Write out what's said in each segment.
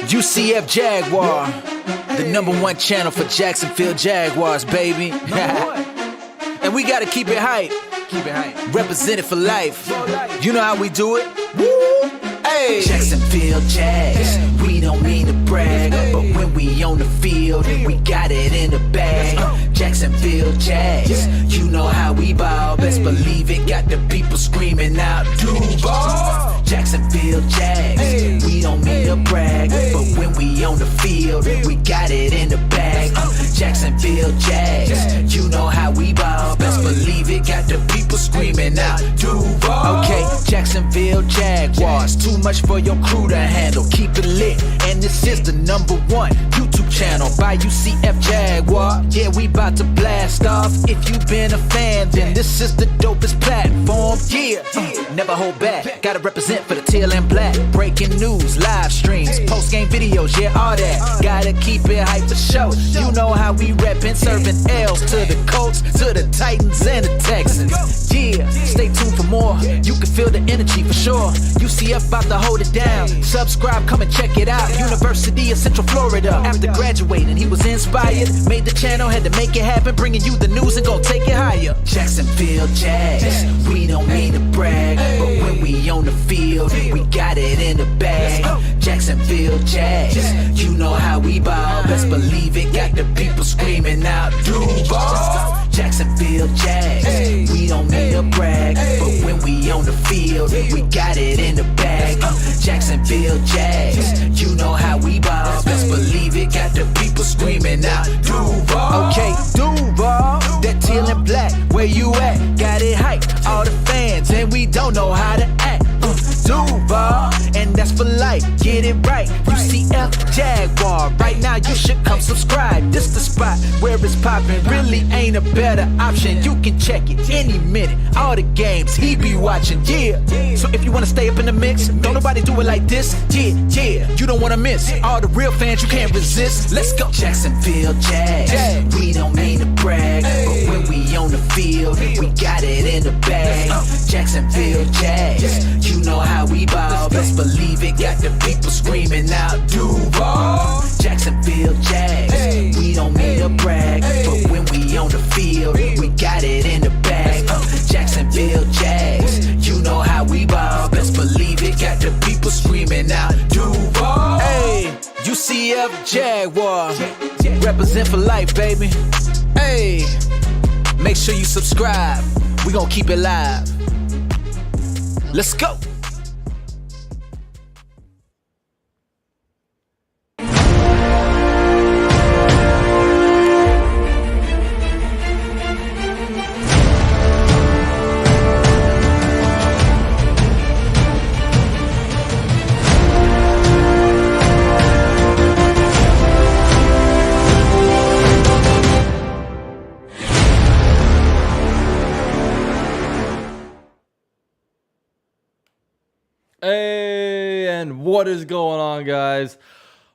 UCF Jaguar, the #1 channel for Jacksonville Jaguars, baby. And we gotta keep it hype. Represented for life. You know how we do it. Woo! Hey. Jacksonville Jags, we don't mean to brag, but when we on the field, we got it in the bag. Jacksonville Jags, you know how we ball. Best believe it, got the people screaming out, Duval. Jacksonville Jags, we don't mean to brag, but when we on the field, we got it in the bag. Jacksonville Jags, you know how we ball. Best believe it, got the people screaming out, Duval. Okay, Jacksonville Jaguars, too much for your crew to handle. Keep it lit, and this is the #1 YouTube channel by UCF Jaguar. Yeah, we about to blast off. If you been a fan, then this is the dopest platform. Yeah, never hold back. Gotta represent for the teal and black. Breaking news, live streams, post-game videos, yeah, all that. Gotta keep it hype for show. You know how we reppin', serving L's to the Colts, to the Titans and the Texans. Yeah, stay tuned for more. You can feel the energy for sure. UCF about to hold it down. Subscribe, come and check it out. University of Central Florida. After graduating, he was inspired. Made the channel, had to make it happen. Bringing you the news and gon' take it higher. Jacksonville Jags, we don't mean to brag, but when we on the field, we got it in the bag. Jacksonville Jags, you know how we ball. Best believe it, got the people screaming out, Duval. Jacksonville Jags, we don't mean to brag, but when we on the field, we got it in the bag. Jacksonville Jags, you know how we ball. Best believe it, got the people screaming out, Duval. Okay, Duval, that teal and black, where you at? Got it hype, all the fans, and we don't know how to act. Duval, and that's for life, get it right. UCF Jaguar, right now you should come subscribe. This the spot where it's poppin', really ain't a better option. You can check it any minute, all the games he be watching, yeah. So if you wanna stay up in the mix, don't nobody do it like this, yeah. You don't wanna miss all the real fans, you can't resist. Let's go. Jacksonville Jags, we don't mean to brag, but when we on the field, we got it in the bag. Jacksonville Jags, you know how we ball. Best believe it, got the people screaming out, Duval. Jacksonville Jags, we don't mean to brag, but when we on the field, we got it in the bag. Jacksonville Jags, you know how we ball. Best believe it, got the people screaming out, Duval. Hey, UCF Jaguar, represent for life, baby. Hey, make sure you subscribe. We gon' keep it live. Let's go. Hey, and what is going on, guys?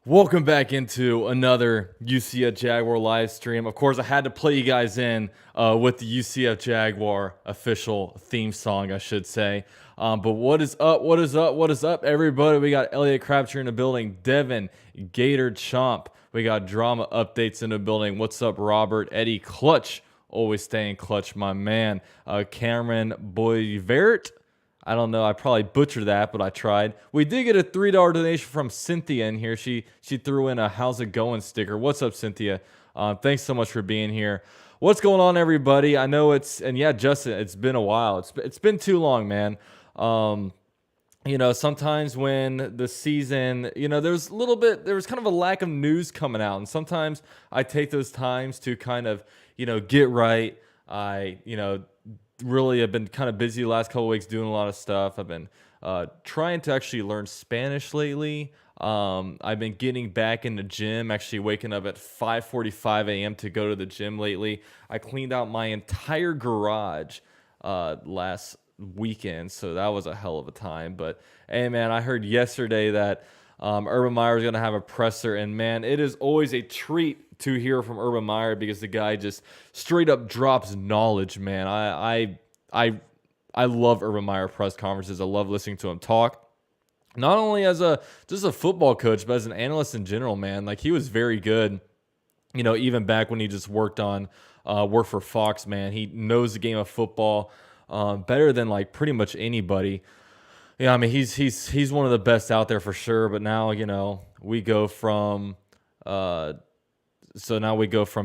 Welcome back into another UCF Jaguar live stream. Of course, I had to play you guys in with the UCF Jaguar official theme song, I should say. But what is up? What is up? What is up, everybody? We got Elliot Crabtree in the building. Devin, Gator Chomp. We got drama updates in the building. What's up, Robert? Eddie Clutch. Always staying clutch, my man. Cameron Boyvert. I don't know. I probably butchered that, but I tried. We did get a $3 donation from Cynthia in here. She threw in a "How's it going" sticker. What's up, Cynthia? Thanks so much for being here. What's going on, everybody? I know Justin, it's been a while. It's been too long, man. You know, sometimes when the season, there was kind of a lack of news coming out, and sometimes I take those times to kind of, get right. Really have been kind of busy the last couple of weeks doing a lot of stuff. I've been trying to actually learn Spanish lately. I've been getting back in the gym, actually waking up at 5:45 a.m. to go to the gym lately. I cleaned out my entire garage last weekend, so that was a hell of a time. But hey, man, I heard yesterday that Urban Meyer is going to have a presser, and man, it is always a treat to hear from Urban Meyer because the guy just straight up drops knowledge, man. I love Urban Meyer press conferences. I love listening to him talk. not only as just a football coach, but as an analyst in general, man. Like, he was very good. Even back when he just worked for Fox, man. He knows the game of football better than like pretty much anybody. Yeah, I mean, he's one of the best out there for sure. But now, we go from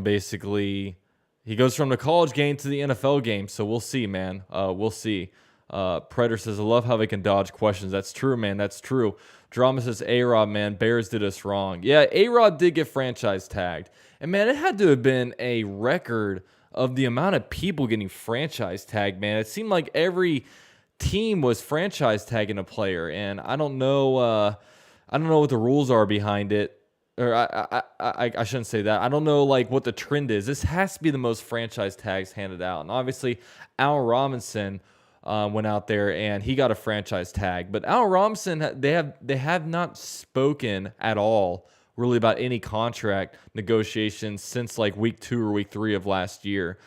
basically, he goes from the college game to the NFL game. So we'll see, man. We'll see. Predator says, I love how they can dodge questions. That's true, man. That's true. Drama says, A-Rod, man, Bears did us wrong. Yeah, A-Rod did get franchise tagged. And, man, it had to have been a record of the amount of people getting franchise tagged, man. It seemed like every team was franchise tagging a player. And I don't know what the rules are behind it. Or I shouldn't say that. I don't know like what the trend is. This has to be the most franchise tags handed out. And obviously, Al Robinson went out there and he got a franchise tag. But Al Robinson, they have not spoken at all really about any contract negotiations since like week 2 or week 3 of last year.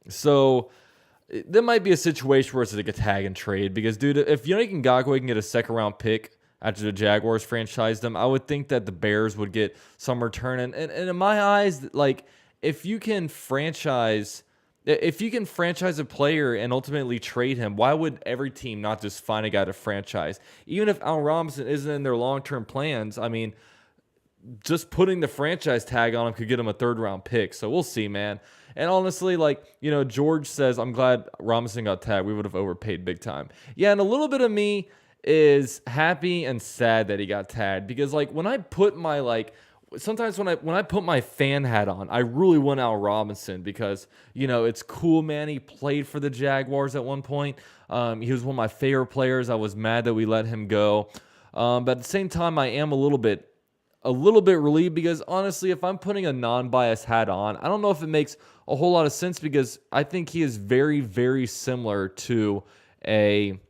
So there might be a situation where it's like a tag and trade because, dude, if Yannick Ngakoue can get a second round pick after the Jaguars franchised them, I would think that the Bears would get some return. And in my eyes, like if you can franchise a player and ultimately trade him, why would every team not just find a guy to franchise? Even if Al Robinson isn't in their long-term plans, I mean, just putting the franchise tag on him could get him a third-round pick. So we'll see, man. And honestly, George says, I'm glad Robinson got tagged. We would have overpaid big time. Yeah, and a little bit of me is happy and sad that he got tagged because when I put my sometimes when I put my fan hat on, I really want Al Robinson because it's cool, man. He played for the Jaguars at one point. He was one of my favorite players. I was mad that we let him go, but at the same time, I am a little bit relieved because honestly, if I'm putting a non-biased hat on, I don't know if it makes a whole lot of sense because I think he is very, very similar to like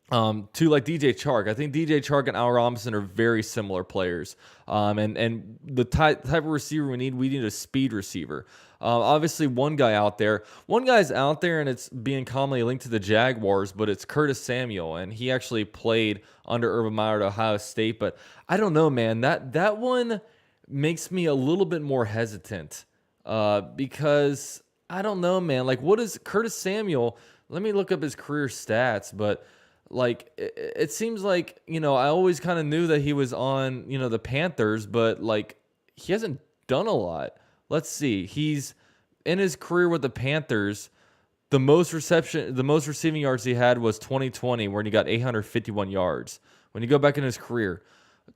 DJ Chark. I think DJ Chark and Al Robinson are very similar players. And the type of receiver we need a speed receiver. Obviously one guy's out there and it's being commonly linked to the Jaguars, but it's Curtis Samuel. And he actually played under Urban Meyer at Ohio State. But I don't know, man, that one makes me a little bit more hesitant because I don't know, man. Like, what is Curtis Samuel? Let me look up his career stats, but it seems like, I always kind of knew that he was on, the Panthers, but he hasn't done a lot. Let's see. He's in his career with the Panthers. The most receiving yards he had was 2020, where he got 851 yards. When you go back in his career,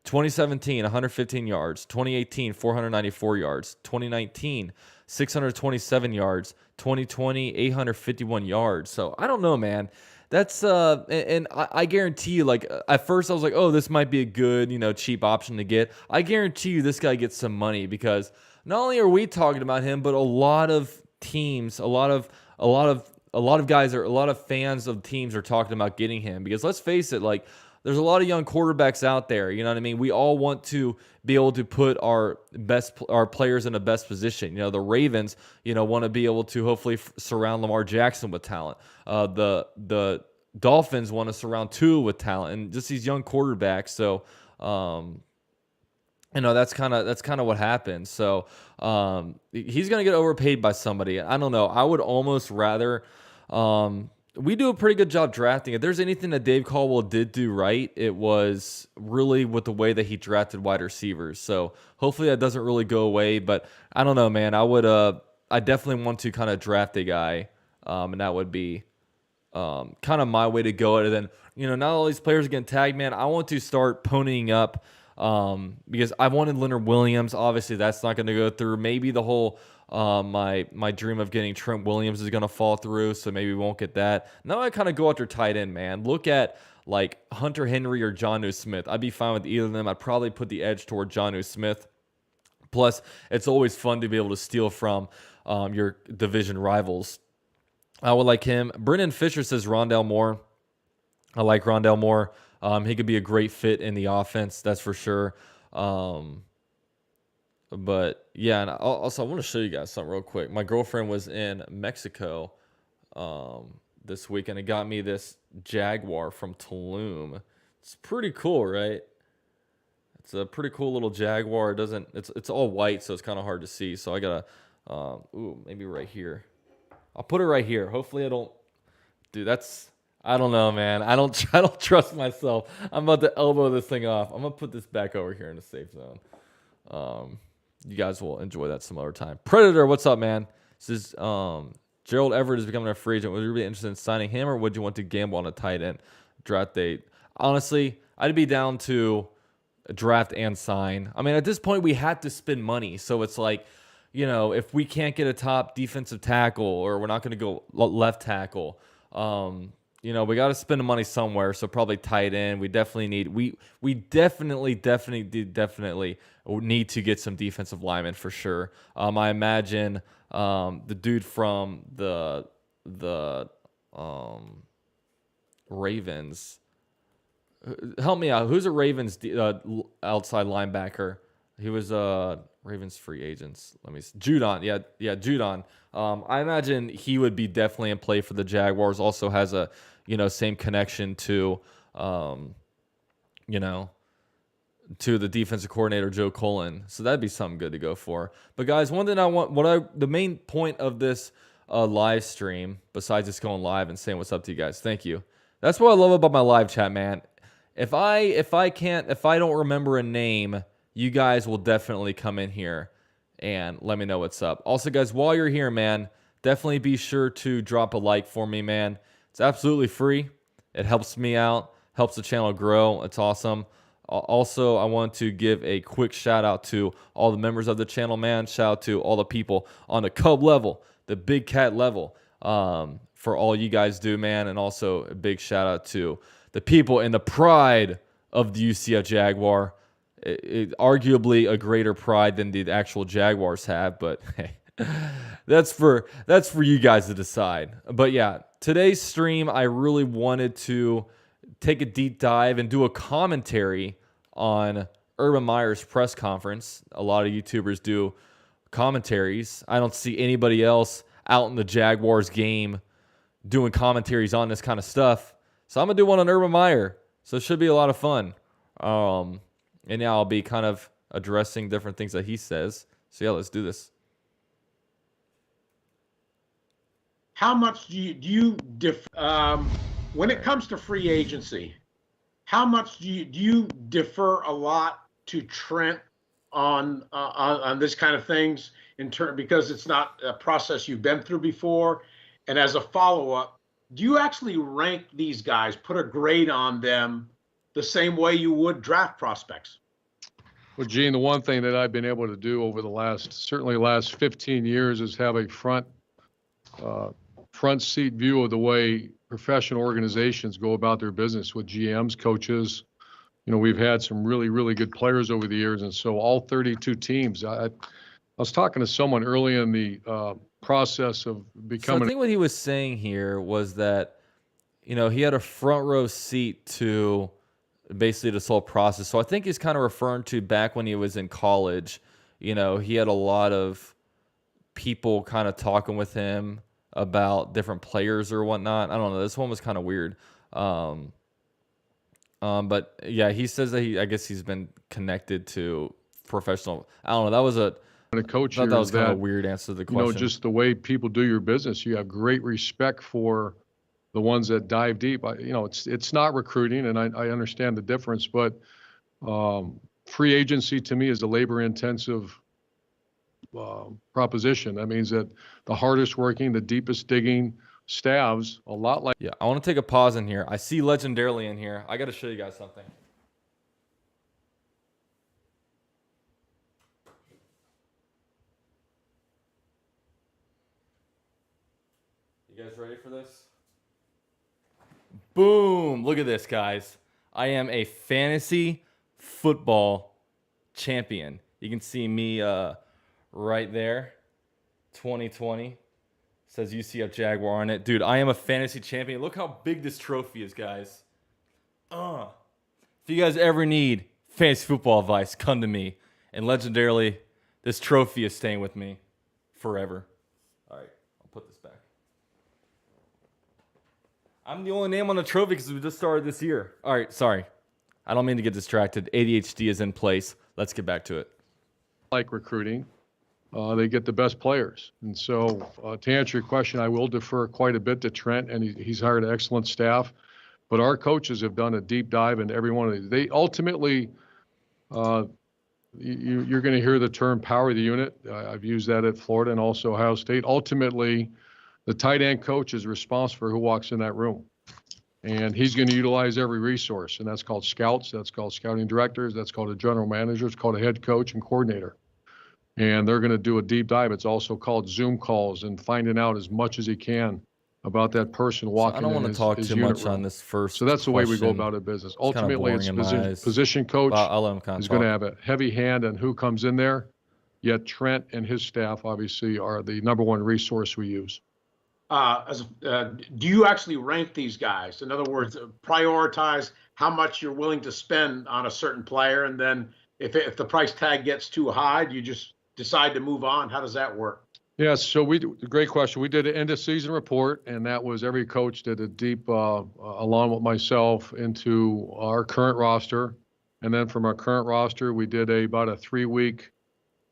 2017, 115 yards. 2018, 494 yards. 2019, 627 yards. 2020, 851 yards. So I don't know, man. That's and I guarantee you, at first I was like, oh, this might be a good, cheap option to get. I guarantee you this guy gets some money because not only are we talking about him, but a lot of teams, a lot of guys, a lot of fans of teams are talking about getting him because let's face it, there's a lot of young quarterbacks out there. You know what I mean? We all want to be able to put our players in the best position. The Ravens, want to be able to hopefully surround Lamar Jackson with talent. The Dolphins want to surround Tua with talent and just these young quarterbacks. So, that's kind of what happens. So, he's going to get overpaid by somebody. I don't know. I would almost rather, we do a pretty good job drafting. If there's anything that Dave Caldwell did do right, it was really with the way that he drafted wide receivers. So hopefully that doesn't really go away. But I don't know, man. I definitely want to kind of draft a guy, and that would be kind of my way to go. And then not all these players are getting tagged, man. I want to start ponying up because I wanted Leonard Williams. Obviously, that's not going to go through. Maybe the whole my dream of getting Trent Williams is going to fall through, so maybe we won't get that. Now I kind of go after tight end, man. Look at Hunter Henry or Jonnu Smith. I'd be fine with either of them. I'd probably put the edge toward Jonnu Smith. Plus, it's always fun to be able to steal from your division rivals. I would like him. Brendan Fisher says Rondale Moore. I like Rondale Moore. He could be a great fit in the offense, that's for sure. But yeah, and also I want to show you guys something real quick. My girlfriend was in Mexico this week, and it got me this Jaguar from Tulum. It's pretty cool, right? It's a pretty cool little Jaguar. It doesn't. It's all white, so it's kind of hard to see. So I gotta. Maybe right here. I'll put it right here. Hopefully I don't. Dude, that's. I don't know, man. I don't. I don't trust myself. I'm about to elbow this thing off. I'm gonna put this back over here in the safe zone. You guys will enjoy that some other time. Predator, what's up, man? This is Gerald Everett is becoming a free agent. Would you be interested in signing him, or would you want to gamble on a tight end draft date? Honestly, I'd be down to draft and sign. I mean, at this point, we have to spend money, so it's like, if we can't get a top defensive tackle, or we're not going to go left tackle, we got to spend the money somewhere. So probably tight end. We definitely need. We definitely need to get some defensive linemen for sure. I imagine the dude from the Ravens. Help me out. Who's a Ravens outside linebacker? He was Ravens free agents. Let me see. Judon. Yeah, Judon. I imagine he would be definitely in play for the Jaguars. Also has a same connection to to the defensive coordinator Joe Cullen. So that'd be something good to go for. But guys, one thing I want, the main point of this live stream, besides just going live and saying what's up to you guys, thank you. That's what I love about my live chat, man. If I don't remember a name, you guys will definitely come in here and let me know what's up. Also, guys, while you're here, man, definitely be sure to drop a like for me, man. It's absolutely free. It helps me out, helps the channel grow. It's awesome. Also, I want to give a quick shout out to all the members of the channel, man. Shout out to all the people on the Cub level, the Big Cat level, for all you guys do, man. And also a big shout out to the people in the pride of the UCF Jaguar. Arguably a greater pride than the actual Jaguars have, but hey, that's for you guys to decide. But yeah, today's stream, I really wanted to take a deep dive and do a commentary on Urban Meyer's press conference. A lot of YouTubers do commentaries. I don't see anybody else out in the Jaguars game doing commentaries on this kind of stuff. So I'm going to do one on Urban Meyer. So it should be a lot of fun. And now I'll be kind of addressing different things that he says. So yeah, let's do this. How much do you when it comes to free agency, how much do you defer a lot to Trent on this kind of things because it's not a process you've been through before? And as a follow-up, do you actually rank these guys, put a grade on them the same way you would draft prospects? Well, Gene, the one thing that I've been able to do over the last 15 years is have a front seat view of the way professional organizations go about their business with GMs, coaches. We've had some really, really good players over the years. And so all 32 teams, I was talking to someone early in the process of becoming. So I think what he was saying here was that, he had a front row seat to basically this whole process. So I think he's kind of referring to back when he was in college. He had a lot of people kind of talking with him about different players or whatnot. I don't know. This one was kind of weird. But yeah, he says that I guess he's been connected to professional. I don't know. That was a coach. That was kind of a weird answer to the question. Just the way people do your business. You have great respect for the ones that dive deep. It's not recruiting, and I understand the difference, but free agency to me is a labor-intensive proposition. That means that the hardest working, the deepest digging staffs, a lot like. Yeah, I want to take a pause in here. I see Legendarily in here. I got to show you guys something. You guys ready for this? Boom! Look at this, guys. I am a fantasy football champion. You can see me right there. 2020. Says UCF Jaguar on it. Dude, I am a fantasy champion. Look how big this trophy is, guys. If you guys ever need fantasy football advice, come to me. And legendarily, this trophy is staying with me forever. All right, I'll put this back. I'm the only name on the trophy because we just started this year. All right, sorry. I don't mean to get distracted. ADHD is in place. Let's get back to it. Like recruiting, they get the best players. And so to answer your question, I will defer quite a bit to Trent, and he's hired an excellent staff. But our coaches have done a deep dive into every one of these. They ultimately, you're going to hear the term power of the unit. I've used that at Florida and also Ohio State. Ultimately, the tight end coach is responsible for who walks in that room. And he's going to utilize every resource, and that's called scouts, that's called scouting directors, that's called a general manager, it's called a head coach and coordinator. And they're going to do a deep dive. It's also called Zoom calls and finding out as much as he can about that person walking in. I don't want to talk too much on this first. So that's the way we go about it business. Ultimately, it's position coach is going to have a heavy hand on who comes in there, yet Trent and his staff obviously are the number one resource we use. Do you actually rank these guys? In other words, prioritize how much you're willing to spend on a certain player, and then if the price tag gets too high, do you just decide to move on? How does that work? Yes, so great question. We did an end of season report, and that was every coach did a deep, along with myself, into our current roster, and then from our current roster, we did about a 3-week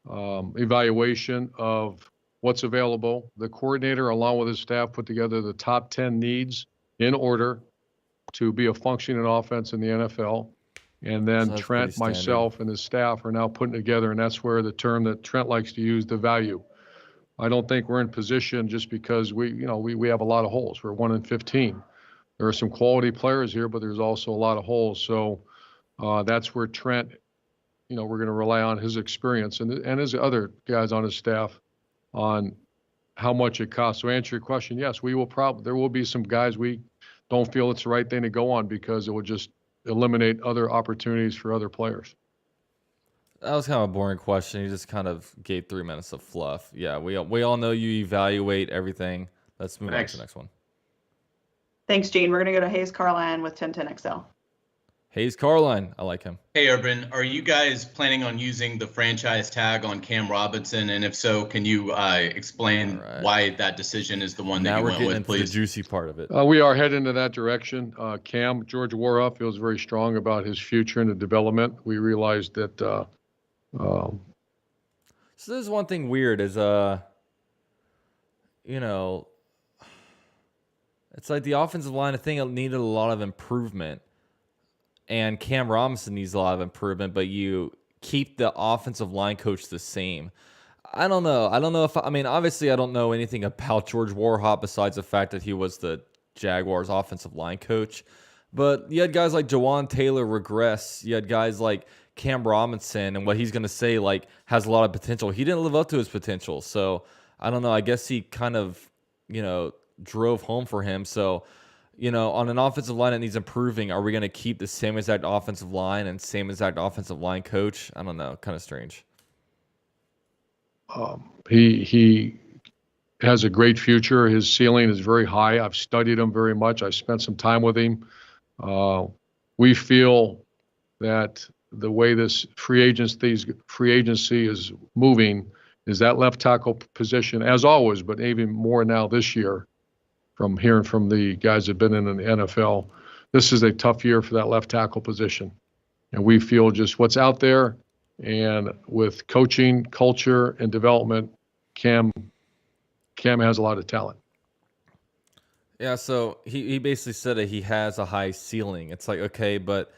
evaluation of what's available. The coordinator, along with his staff, put together the top 10 needs in order to be a functioning offense in the NFL. And then Trent, myself, and his staff are now putting together, and that's where the term that Trent likes to use, the value. I don't think we're in position just because we have a lot of holes. We're 1 in 15. There are some quality players here, but there's also a lot of holes. So that's where Trent, we're going to rely on his experience and his other guys on his staff on how much it costs. So answer your question, yes, there will be some guys we don't feel it's the right thing to go on because it would just eliminate other opportunities for other players. That was kind of a boring question. You just kind of gave 3 minutes of fluff. Yeah, we all know you evaluate everything. Let's move on to the next one. Thanks, Gene. We're going to go to Hayes Carline with 1010XL. Hayes Carline, I like him. Hey, Urban, are you guys planning on using the franchise tag on Cam Robinson? And if so, can you explain why that decision is the one that you went with, please? Now we're getting into the juicy part of it. We are heading in that direction. Cam, George Warhoff feels very strong about his future and the development. We realized that. So there's one thing weird is, it's like the offensive line, I think it needed a lot of improvement. And Cam Robinson needs a lot of improvement, but you keep the offensive line coach the same. I don't know. Obviously I don't know anything about George Warhoff besides the fact that he was the Jaguars offensive line coach. But you had guys like Jawan Taylor regress. You had guys like Cam Robinson, and what he's going to say has a lot of potential. He didn't live up to his potential. So I don't know. I guess he kind of, drove home for him. So, on an offensive line that needs improving, are we going to keep the same exact offensive line and same exact offensive line coach? I don't know. Kind of strange. He has a great future. His ceiling is very high. I've studied him very much. I spent some time with him. We feel that the way this free agency is moving is that left tackle position, as always, but even more now this year, from hearing from the guys that have been in the NFL, this is a tough year for that left tackle position. And we feel just what's out there, and with coaching, culture, and development, Cam has a lot of talent. Yeah, so he basically said that he has a high ceiling. It's like, okay, but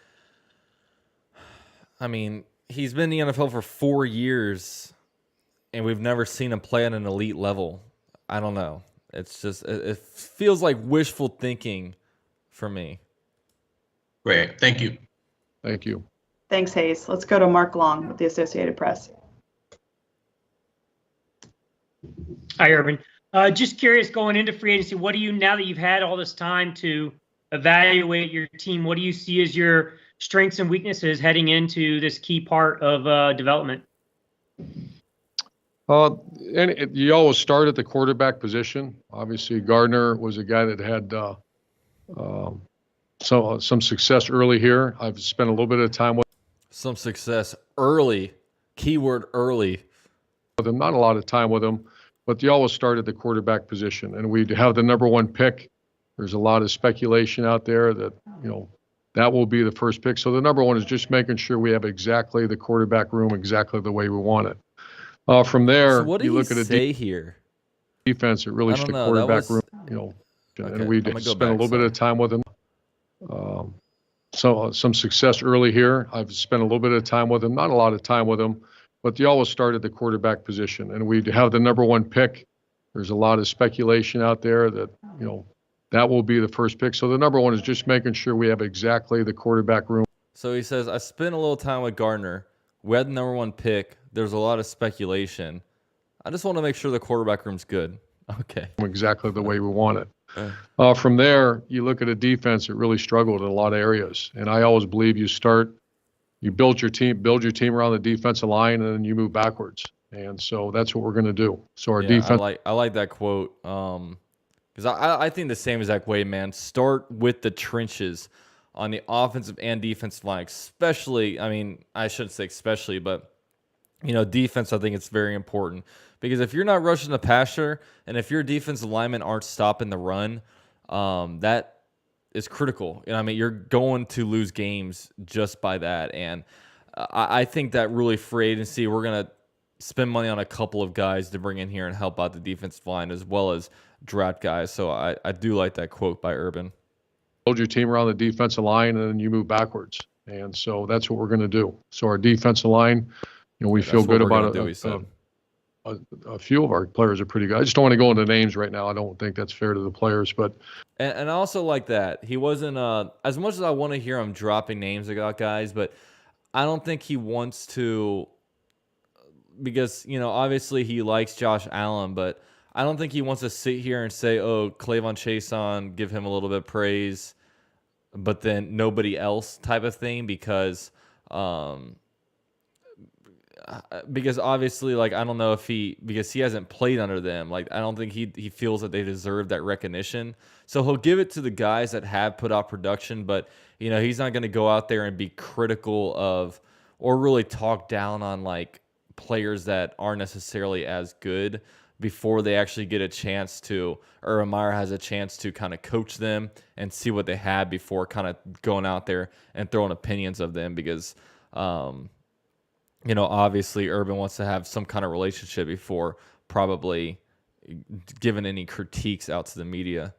he's been in the NFL for 4 years, and we've never seen him play at an elite level. I don't know. It's just, it feels like wishful thinking for me. Great. Thank you. Thank you. Thanks, Hayes. Let's go to Mark Long with the Associated Press. Hi, Urban. Just curious, going into free agency, what do you, now that you've had all this time to evaluate your team, what do you see as your strengths and weaknesses heading into this key part of development? And you always start at the quarterback position. Obviously, Gardner was a guy that had some success early here. I've spent a little bit of time with some success early. Keyword early. With him, not a lot of time with him, but you always start at the quarterback position. And we have the number 1 pick. There's a lot of speculation out there that that will be the first pick. So the number one is just making sure we have exactly the quarterback room exactly the way we want it. From there, So what did you he look at a say here? defense that really I don't the know. quarterback That was room, okay. and we I'm gonna go spent a back, little bit of time with him. Some success early here. I've spent a little bit of time with him, not a lot of time with him, but they always start at the quarterback position. And we have the number one pick. There's a lot of speculation out there that, that will be the first pick. So the number one is just making sure we have exactly the quarterback room. So he says, I spent a little time with Gardner. We had the number one pick. There's a lot of speculation. I just want to make sure the quarterback room's good. Okay. Exactly the way we want it. From there, you look at a defense that really struggled in a lot of areas. And I always believe you build your team around the defensive line, and then you move backwards. And so that's what we're going to do. So our defense. I like that quote. Because I think the same exact way, man. Start with the trenches on the offensive and defensive line, especially. I mean, I shouldn't say especially, but defense. I think it's very important because if you're not rushing the passer, and if your defensive linemen aren't stopping the run, that is critical. I mean, you're going to lose games just by that. And I think that really free agency, we're gonna spend money on a couple of guys to bring in here and help out the defensive line as well as draft guys. So I do like that quote by Urban. Build your team around the defensive line, and then you move backwards. And so that's what we're going to do. So our defensive line, we feel good about it. A few of our players are pretty good. I just don't want to go into names right now. I don't think that's fair to the players. But and I also like that he wasn't as much as I want to hear him dropping names about guys, but I don't think he wants to, because obviously he likes Josh Allen, but I don't think he wants to sit here and say, oh, Clavon Chason, give him a little bit of praise, but then nobody else type of thing, because obviously, like, I don't know if because he hasn't played under them, like, I don't think he feels that they deserve that recognition. So he'll give it to the guys that have put out production, but he's not going to go out there and be critical of or really talk down on like players that aren't necessarily as good before they actually get a chance to, or Meyer has a chance to kind of coach them and see what they have before kind of going out there and throwing opinions of them, because obviously Urban wants to have some kind of relationship before probably giving any critiques out to the media.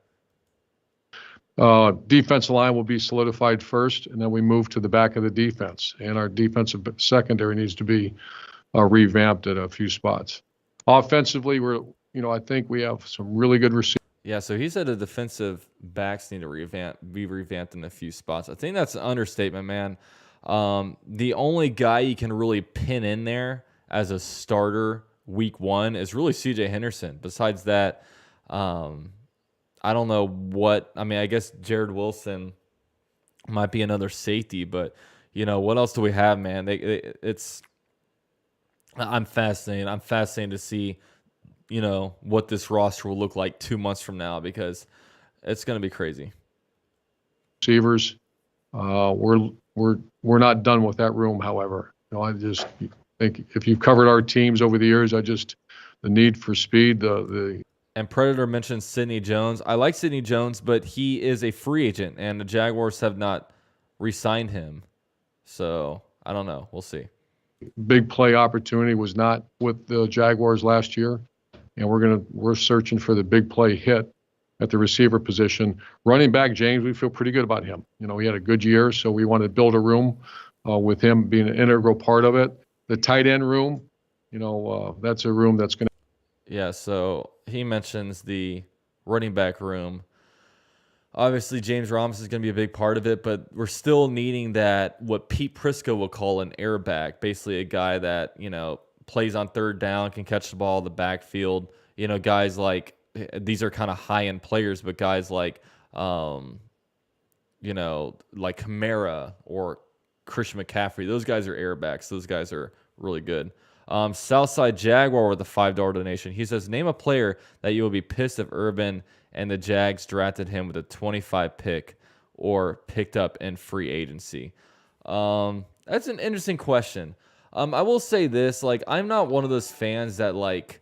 Defensive line will be solidified first, and then we move to the back of the defense. And our defensive secondary needs to be revamped at a few spots. Offensively, I think we have some really good receivers. Yeah, so he said the defensive backs need to be revamped in a few spots. I think that's an understatement, man. The only guy you can really pin in there as a starter week one is really CJ Henderson. Besides that, I don't know I guess Jared Wilson might be another safety, but what else do we have, man? I'm fascinated. I'm fascinated to see, what this roster will look like 2 months from now, because it's going to be crazy. Receivers, we're not done with that room. However, I just think if you've covered our teams over the years, the need for speed, And Predator mentioned Sidney Jones. I like Sidney Jones, but he is a free agent, and the Jaguars have not re-signed him. So I don't know. We'll see. Big play opportunity was not with the Jaguars last year, and we're searching for the big play hit at the receiver position. Running back James, we feel pretty good about him. He had a good year, so we want to build a room with him being an integral part of it. The tight end room, that's a room that's going to. Yeah, so he mentions the running back room. Obviously, James Robinson is going to be a big part of it, but we're still needing that, what Pete Prisco will call an airback, basically a guy that, plays on third down, can catch the ball in the backfield. Guys like, these are kind of high-end players, but guys like, like Kamara or Christian McCaffrey, those guys are airbacks. Those guys are really good. Southside Jaguar with a $5 donation. He says, name a player that you will be pissed if Urban and the Jags drafted him with a 25 pick or picked up in free agency. That's an interesting question. I will say this, like, I'm not one of those fans that like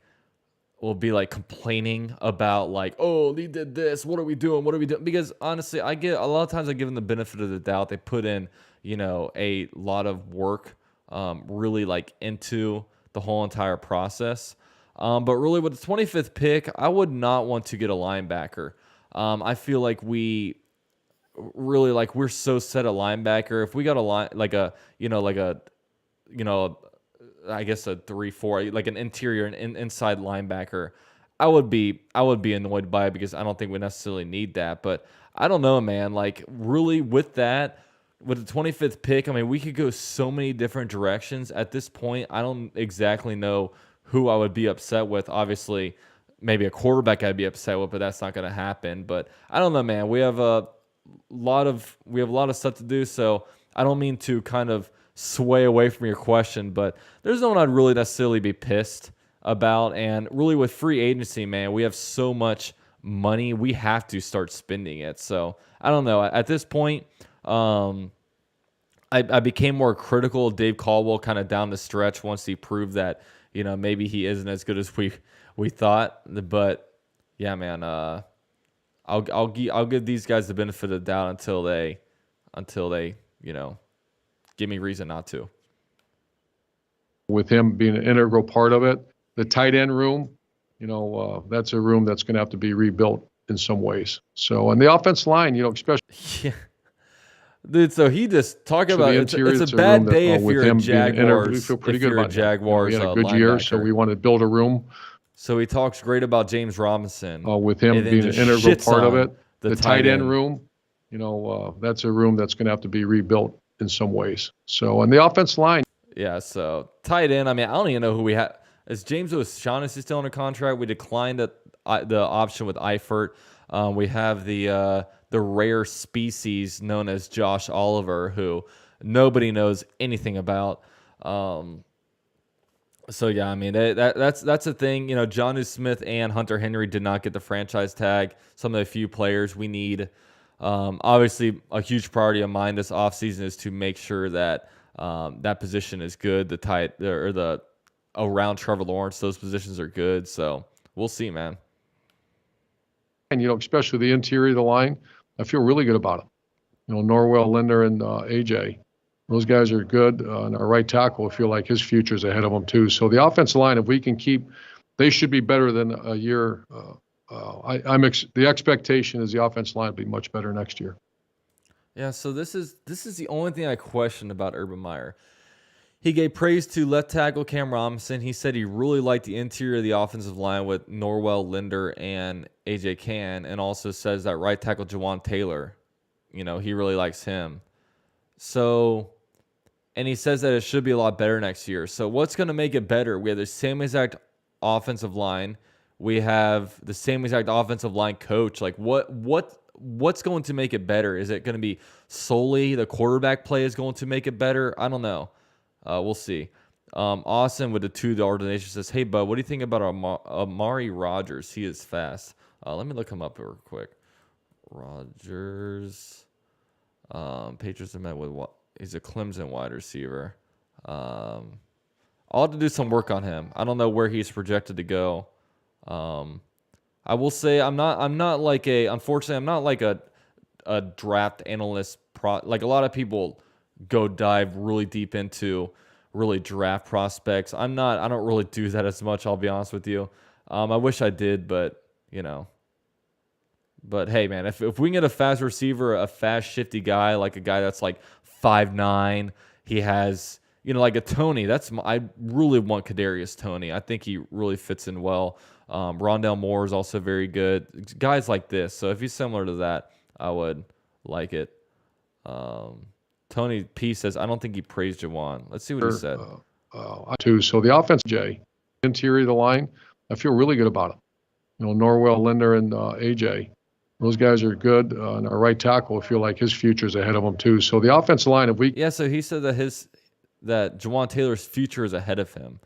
will be like complaining about like, oh, he did this. What are we doing? What are we doing? Because honestly, I get a lot of times I give them the benefit of the doubt. They put in, a lot of work, really like into the whole entire process. But really with the 25th pick, I would not want to get a linebacker. I feel like we're so set at linebacker. If we got a line, I guess a 3-4, like an interior and inside linebacker, I would be annoyed by it because I don't think we necessarily need that. But I don't know, man. Like really with the 25th pick, I mean, we could go so many different directions. At this point, I don't exactly know who I would be upset with. Obviously, maybe a quarterback I'd be upset with, but that's not going to happen. But I don't know, man. We have a lot of stuff to do, so I don't mean to kind of sway away from your question, but there's no one I'd really necessarily be pissed about. And really with free agency, man, we have so much money, we have to start spending it. So I don't know. At this point, I became more critical of Dave Caldwell kind of down the stretch once he proved that, maybe he isn't as good as we thought. But yeah, man, I'll give these guys the benefit of the doubt until they give me reason not to. With him being an integral part of it, the tight end room, that's a room that's going to have to be rebuilt in some ways. So, and the offense line, especially. Yeah. Dude, so he just talked about it's a bad day if you're a Jaguars. We feel pretty if good you're about a Jaguars. We had a good year, so we want to build a room. So he talks great about James Robinson. With him being an integral part of it, the tight end room, that's a room that's going to have to be rebuilt in some ways. So, and the offense line. Yeah, so tight end. I mean, I don't even know who we have. Is James O'Shaughnessy still under contract? We declined the option with Eifert. We have the rare species known as Josh Oliver, who nobody knows anything about. So yeah, I mean that's a thing. Jonnu Smith and Hunter Henry did not get the franchise tag. Some of the few players we need. Obviously, a huge priority of mine this offseason is to make sure that that position is good. The around Trevor Lawrence, those positions are good. So we'll see, man. And especially the interior of the line, I feel really good about them. Norwell, Linder, and AJ. Those guys are good. And our right tackle, I feel like his future is ahead of them too. So the offensive line, if we can they should be better than a year. The expectation is the offensive line will be much better next year. Yeah. So this is the only thing I question about Urban Meyer. He gave praise to left tackle Cam Robinson. He said he really liked the interior of the offensive line with Norwell, Linder, and AJ Cann, and also says that right tackle Jawan Taylor, he really likes him. So, and he says that it should be a lot better next year. So what's going to make it better? We have the same exact offensive line. We have the same exact offensive line coach. Like what's going to make it better? Is it going to be solely the quarterback play is going to make it better? I don't know. We'll see. Austin with the $2 donation says, "Hey, bud, what do you think about Amari Rodgers? He is fast." Let me look him up real quick. Rodgers. Patriots have met with what? He's a Clemson wide receiver. I'll have to do some work on him. I don't know where he's projected to go. I will say unfortunately, I'm not like a draft analyst like a lot of people go dive really deep into really draft prospects. I don't really do that as much, I'll be honest with you. I wish I did, but hey, man, if we can get a fast receiver, a fast, shifty guy, like a guy that's like 5'9", he has, like a Tony. I really want Kadarius Toney. I think he really fits in well. Rondell Moore is also very good. Guys like this. So if he's similar to that, I would like it. Tony P says, I don't think he praised Jawan. Let's see what he said. Too. So the offense, interior of the line, I feel really good about them. Norwell, Linder, and AJ. Those guys are good. And our right tackle, I feel like his future is ahead of them too. So the offensive line, so he said that Jawan Taylor's future is ahead of him.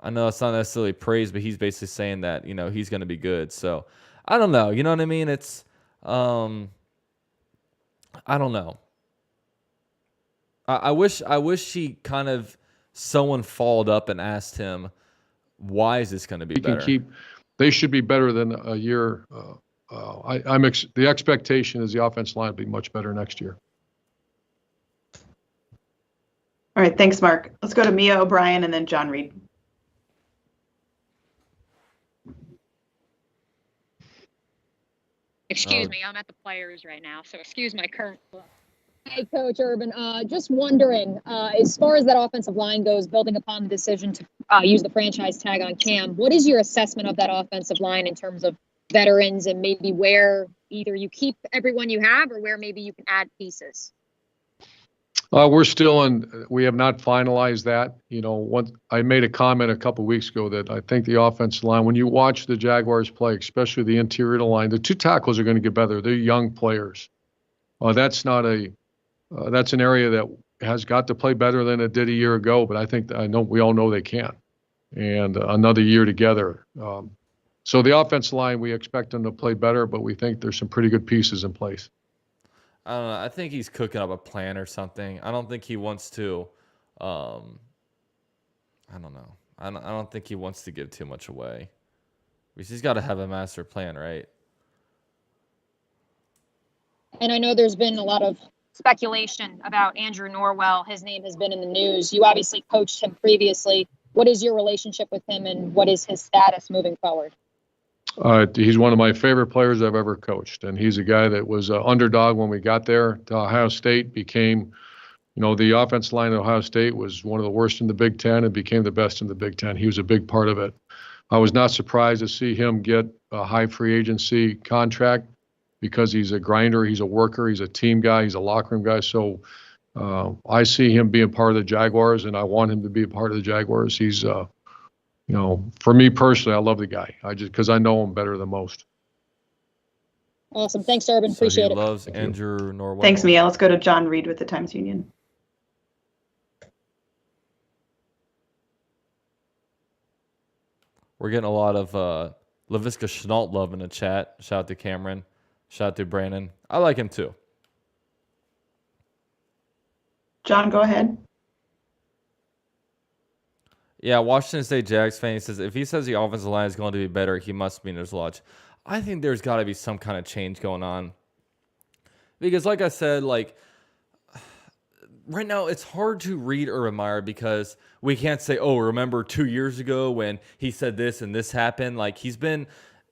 I know it's not necessarily praise, but he's basically saying that, he's going to be good. So I don't know. You know what I mean? It's, I don't know. I wish he someone followed up and asked him, why is this going to be better? they should be better than a year. The expectation is the offensive line will be much better next year. All right, thanks, Mark. Let's go to Mia O'Brien and then John Reed. Excuse me, I'm at the players right now, so excuse my current look. Hey, Coach Urban, just wondering, as far as that offensive line goes, building upon the decision to use the franchise tag on Cam, what is your assessment of that offensive line in terms of veterans and maybe where either you keep everyone you have or where maybe you can add pieces? We have not finalized that. I made a comment a couple of weeks ago that I think the offensive line, when you watch the Jaguars play, especially the interior of the line, the two tackles are going to get better. They're young players. That's an area that has got to play better than it did a year ago, but we all know they can. And another year together. So the offensive line, we expect them to play better, but we think there's some pretty good pieces in place. I don't know. I think he's cooking up a plan or something. I don't think he wants to. I don't know. I don't think he wants to give too much away. Because he's got to have a master plan, right? And I know there's been a lot of speculation about Andrew Norwell. His name has been in the news. You obviously coached him previously. What is your relationship with him, and what is his status moving forward? He's one of my favorite players I've ever coached, and he's a guy that was an underdog when we got there to Ohio State, became, the offensive line at Ohio State was one of the worst in the Big Ten and became the best in the Big Ten. He was a big part of it. I was not surprised to see him get a high free agency contract because he's a grinder, he's a worker, he's a team guy, he's a locker room guy. So I see him being part of the Jaguars, and I want him to be a part of the Jaguars. He's for me personally, I love the guy. Because I know him better than most. Awesome. Thanks, Urban. Appreciate it. Loves Andrew Norwell. Thanks, Mia. Let's go to John Reed with the Times-Union. We're getting a lot of LaVisca Chenault love in the chat. Shout out to Cameron. Shout out to Brandon. I like him too. John, go ahead. Yeah, Washington State Jags fan says if he says the offensive line is going to be better, he must mean there's a lot. I think there's got to be some kind of change going on. Because like I said, right now it's hard to read Urban Meyer because we can't say, oh, remember 2 years ago when he said this and this happened. He's been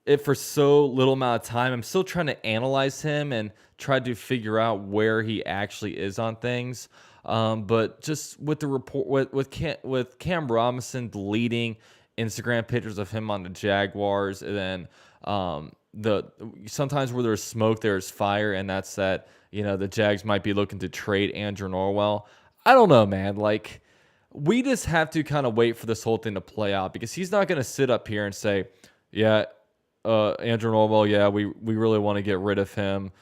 it for so little amount of time. I'm still trying to analyze him and try to figure out where he actually is on things. But just with the report with Cam Robinson deleting Instagram pictures of him on the Jaguars, and then sometimes where there's smoke, there's fire, and that's that the Jags might be looking to trade Andrew Norwell. I don't know, man. We just have to kind of wait for this whole thing to play out because he's not going to sit up here and say, yeah, Andrew Norwell, yeah, we really want to get rid of him.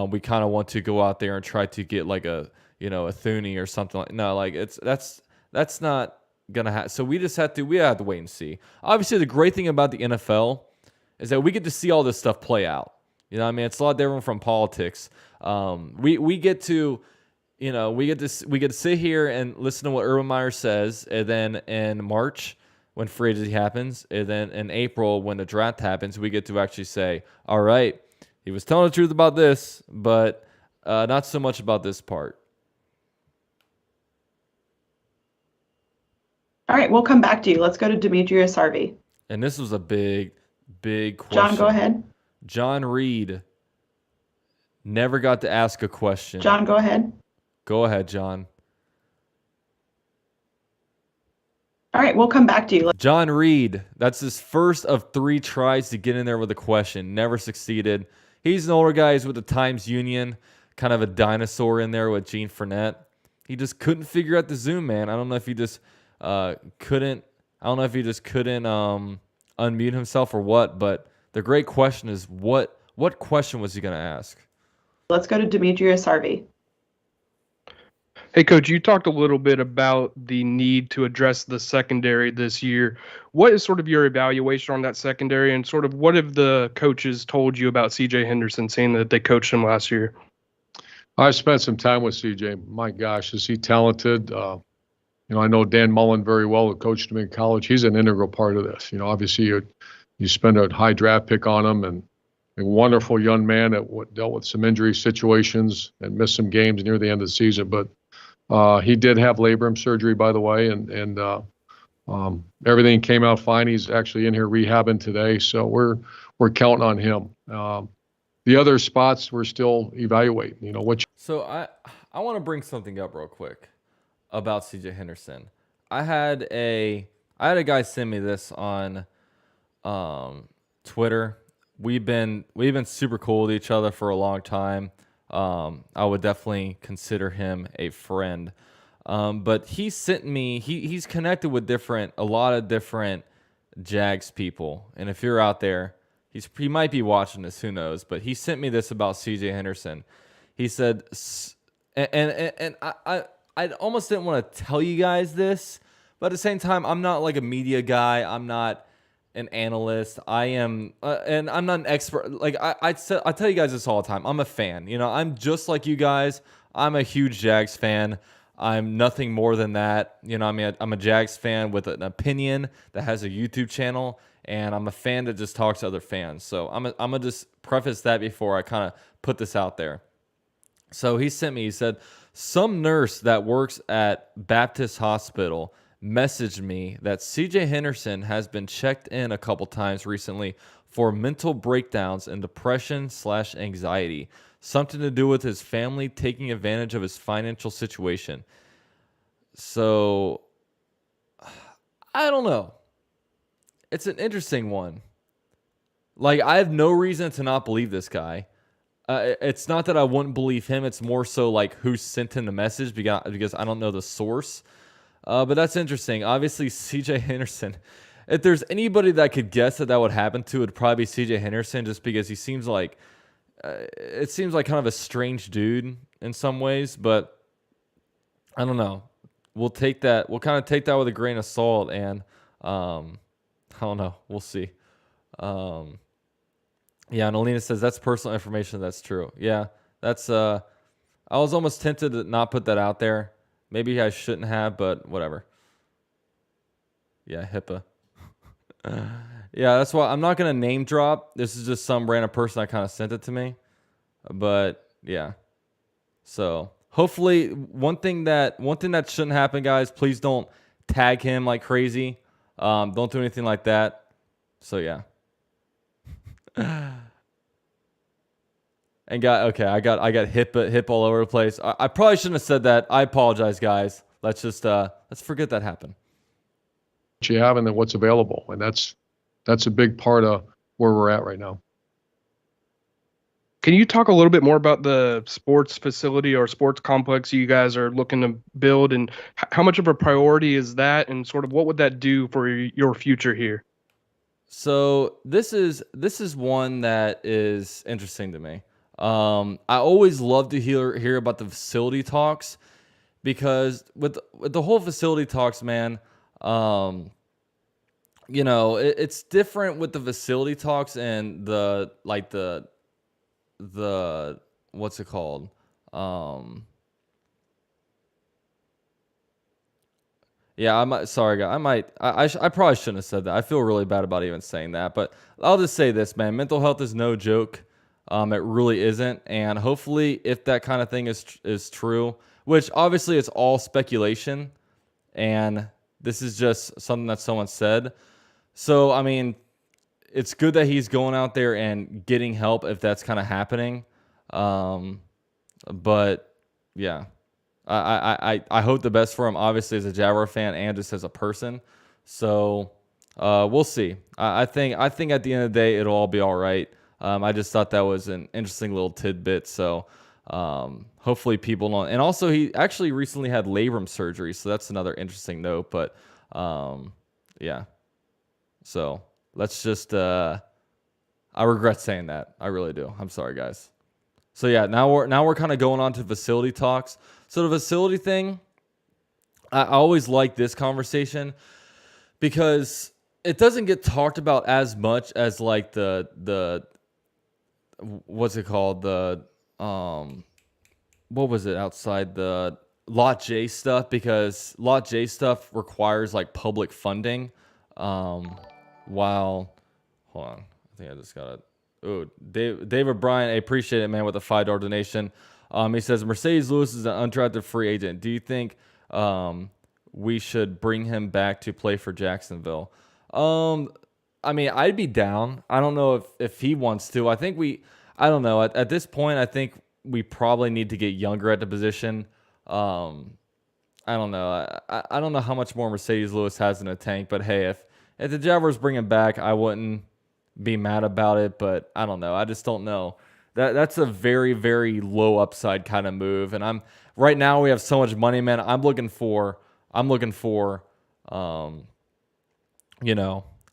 We kind of want to go out there and try to get a Thuney or something that's not gonna happen. So we have to wait and see. Obviously, the great thing about the NFL is that we get to see all this stuff play out. It's a lot different from politics. We get to sit here and listen to what Urban Meyer says, and then in March when free agency happens, and then in April when the draft happens, we get to actually say, all right, he was telling the truth about this, but not so much about this part. All right, we'll come back to you. Let's go to Demetrius Harvey. And this was a big question. John, go ahead. John Reed never got to ask a question. John, go ahead. Go ahead, John. All right, we'll come back to you. John Reed, that's his first of 3 tries to get in there with a question. Never succeeded. He's an older guy. He's with the Times-Union, kind of a dinosaur in there with Gene Fournette. He just couldn't figure out the Zoom, man. I don't know if he just couldn't unmute himself or what, but the great question is what question was he going to ask? Let's go to Demetrius Harvey. Hey, Coach, you talked a little bit about the need to address the secondary this year. What is sort of your evaluation on that secondary, and sort of what have the coaches told you about C.J. Henderson, saying that they coached him last year? I spent some time with C.J. My gosh, is he talented? I know Dan Mullen very well, who coached him in college. He's an integral part of this. Obviously, you spend a high draft pick on him, and a wonderful young man that dealt with some injury situations and missed some games near the end of the season. But he did have labrum surgery, by the way, and everything came out fine. He's actually in here rehabbing today, so we're counting on him. The other spots we're still evaluating. You know what? So I want to bring something up real quick about CJ Henderson. I had a guy send me this on Twitter. We've been super cool with each other for a long time. I would definitely consider him a friend. But he sent me, he's connected with a lot of different Jags people. And if you're out there, he might be watching this, who knows? But he sent me this about CJ Henderson. He said, and I almost didn't want to tell you guys this, but at the same time, I'm not like a media guy. I'm not an analyst. I am, and I'm not an expert. Like I tell you guys this all the time. I'm a fan. You know, I'm just like you guys. I'm a huge Jags fan. I'm nothing more than that. You know, I mean, I'm a Jags fan with an opinion that has a YouTube channel, and I'm a fan that just talks to other fans. So I'm gonna just preface that before I kind of put this out there. So he sent me, he said, some nurse that works at Baptist Hospital messaged me that CJ Henderson has been checked in a couple times recently for mental breakdowns and depression/anxiety. Something to do with his family taking advantage of his financial situation. So, I don't know. It's an interesting one. Like, I have no reason to not believe this guy. It's not that I wouldn't believe him. It's more so like who sent him the message because I don't know the source. But that's interesting. Obviously, CJ Henderson. If there's anybody that could guess that would happen to, it'd probably be CJ Henderson, just because he seems like it seems like kind of a strange dude in some ways. But I don't know. We'll take that. We'll kind of take that with a grain of salt, and I don't know. We'll see. Yeah, and Alina says that's personal information. That's true. Yeah, that's. I was almost tempted to not put that out there. Maybe I shouldn't have, but whatever. Yeah, HIPAA. Yeah, that's why I'm not gonna name drop. This is just some random person that kind of sent it to me. But yeah, so hopefully one thing that shouldn't happen, guys. Please don't tag him like crazy. Don't do anything like that. So yeah. And I got hip all over the place. I probably shouldn't have said that. I apologize, guys. Let's just let's forget that happened. What you have and then what's available, and that's a big part of where we're at right now. Can you talk a little bit more about the sports facility or sports complex you guys are looking to build, and how much of a priority is that, and sort of what would that do for your future here? So this is one that is interesting to me. I always love to hear about the facility talks, because with the whole facility talks, man, you know, it's different with the facility talks and the what's it called? Yeah, sorry, guys. I probably shouldn't have said that. I feel really bad about even saying that, but I'll just say this, man. Mental health is no joke. It really isn't. And hopefully, if that kind of thing is true, which obviously it's all speculation, and this is just something that someone said. So, I mean, it's good that he's going out there and getting help if that's kind of happening. But yeah, I hope the best for him, obviously, as a Jaguar fan and just as a person. So we'll see. I think at the end of the day, it'll all be all right. I just thought that was an interesting little tidbit. So hopefully people don't. And also, he actually recently had labrum surgery, so that's another interesting note. But yeah, so let's just. I regret saying that. I really do. I'm sorry, guys. So yeah, now we're kind of going on to facility talks. So the facility thing, I always like this conversation because it doesn't get talked about as much as like the what's it called, the what was it, outside the Lot J stuff, because Lot J stuff requires like public funding, while Hold on. I think I just got it. Oh, David Bryan, I appreciate it, man, with a $5 donation. He says, Mercedes Lewis is an undrafted free agent. Do you think we should bring him back to play for Jacksonville? I mean, I'd be down. I don't know if he wants to. I don't know. At this point, I think we probably need to get younger at the position. I don't know. I don't know how much more Mercedes Lewis has in the tank, but hey, if the Jaguars bring him back, I wouldn't be mad about it, but I don't know. I just don't know. That's a very, very low upside kind of move. And right now we have so much money, man. I'm looking for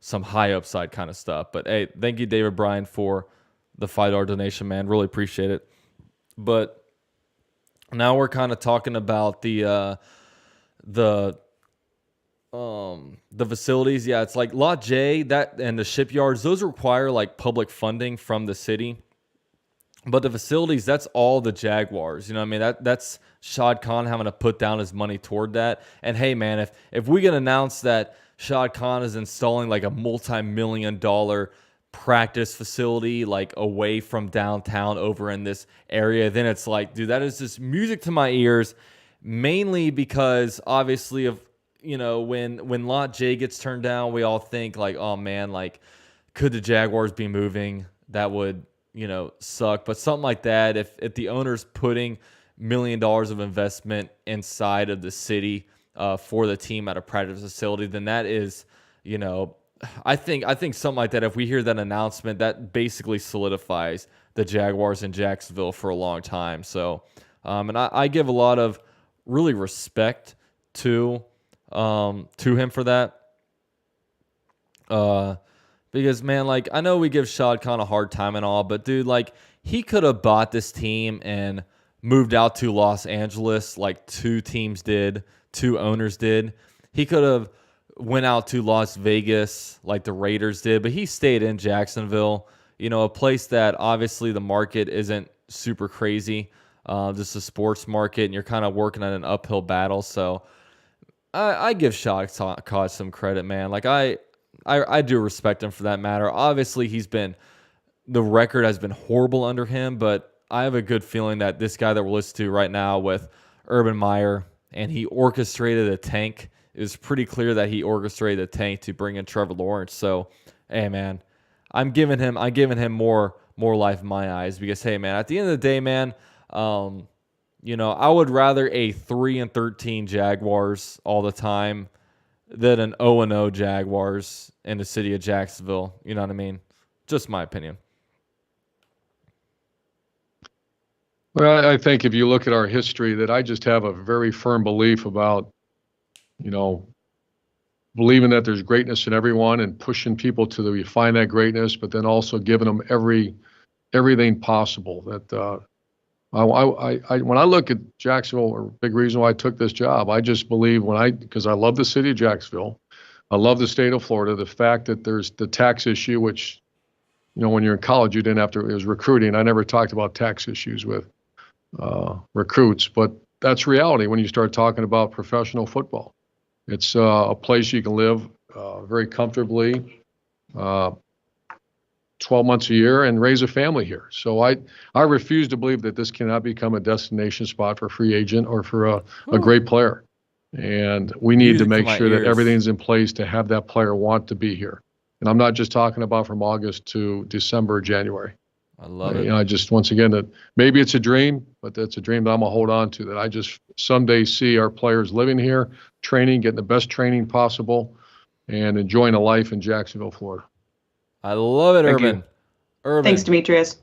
some high upside kind of stuff. But hey, thank you, David Bryan, for the $5 donation, man. Really appreciate it. But now we're kind of talking about the facilities. Yeah, it's like Lot J, that and the shipyards, those require like public funding from the city. But the facilities, that's all the Jaguars. You know what I mean? That's Shad Khan having to put down his money toward that. And hey, man, if we can announce that Shad Khan is installing like a multi-million-dollar practice facility like away from downtown over in this area, then it's like, dude, that is just music to my ears. Mainly because obviously of when Lot J gets turned down, we all think like, oh man, like could the Jaguars be moving? That would suck. But something like that, if the owner's putting $1 million of investment inside of the city for the team at a practice facility, then that is, I think something like that, if we hear that announcement, that basically solidifies the Jaguars in Jacksonville for a long time. So, and I give a lot of really respect to him for that. Because man, like I know we give Shad Khan a hard time and all, but dude, like he could have bought this team and moved out to Los Angeles like two owners did. He could have went out to Las Vegas like the Raiders did, but he stayed in Jacksonville, a place that obviously the market isn't super crazy, just a sports market, and you're kind of working on an uphill battle. So I give Shad Khan some credit, man. Like I do respect him for that matter. Obviously, the record has been horrible under him, but I have a good feeling that this guy that we're listening to right now with Urban Meyer, and he orchestrated a tank. It was pretty clear that he orchestrated a tank to bring in Trevor Lawrence. So, hey, man, I'm giving him more life in my eyes because, hey, man, at the end of the day, man, I would rather a 3-13 Jaguars all the time than an 0-0 Jaguars in the city of Jacksonville. You know what I mean? Just my opinion. Well, I think if you look at our history, that I just have a very firm belief about, believing that there's greatness in everyone and pushing people to find that greatness, but then also giving them everything possible. That when I look at Jacksonville, a big reason why I took this job, I just believe because I love the city of Jacksonville, I love the state of Florida, the fact that there's the tax issue, which, when you're in college, you didn't have to, it was recruiting. I never talked about tax issues with recruits, but that's reality when you start talking about professional football. It's a place you can live very comfortably 12 months a year and raise a family here. So I refuse to believe that this cannot become a destination spot for a free agent or for a great player. And we need to make sure that everything's in place to have that player want to be here. And I'm not just talking about from August to December or January. I love it. I just, once again, that maybe it's a dream, but that's a dream that I'm going to hold on to, that I just someday see our players living here, training, getting the best training possible, and enjoying a life in Jacksonville, Florida. I love it, Thank Urban. you. Urban. Thanks, Demetrius.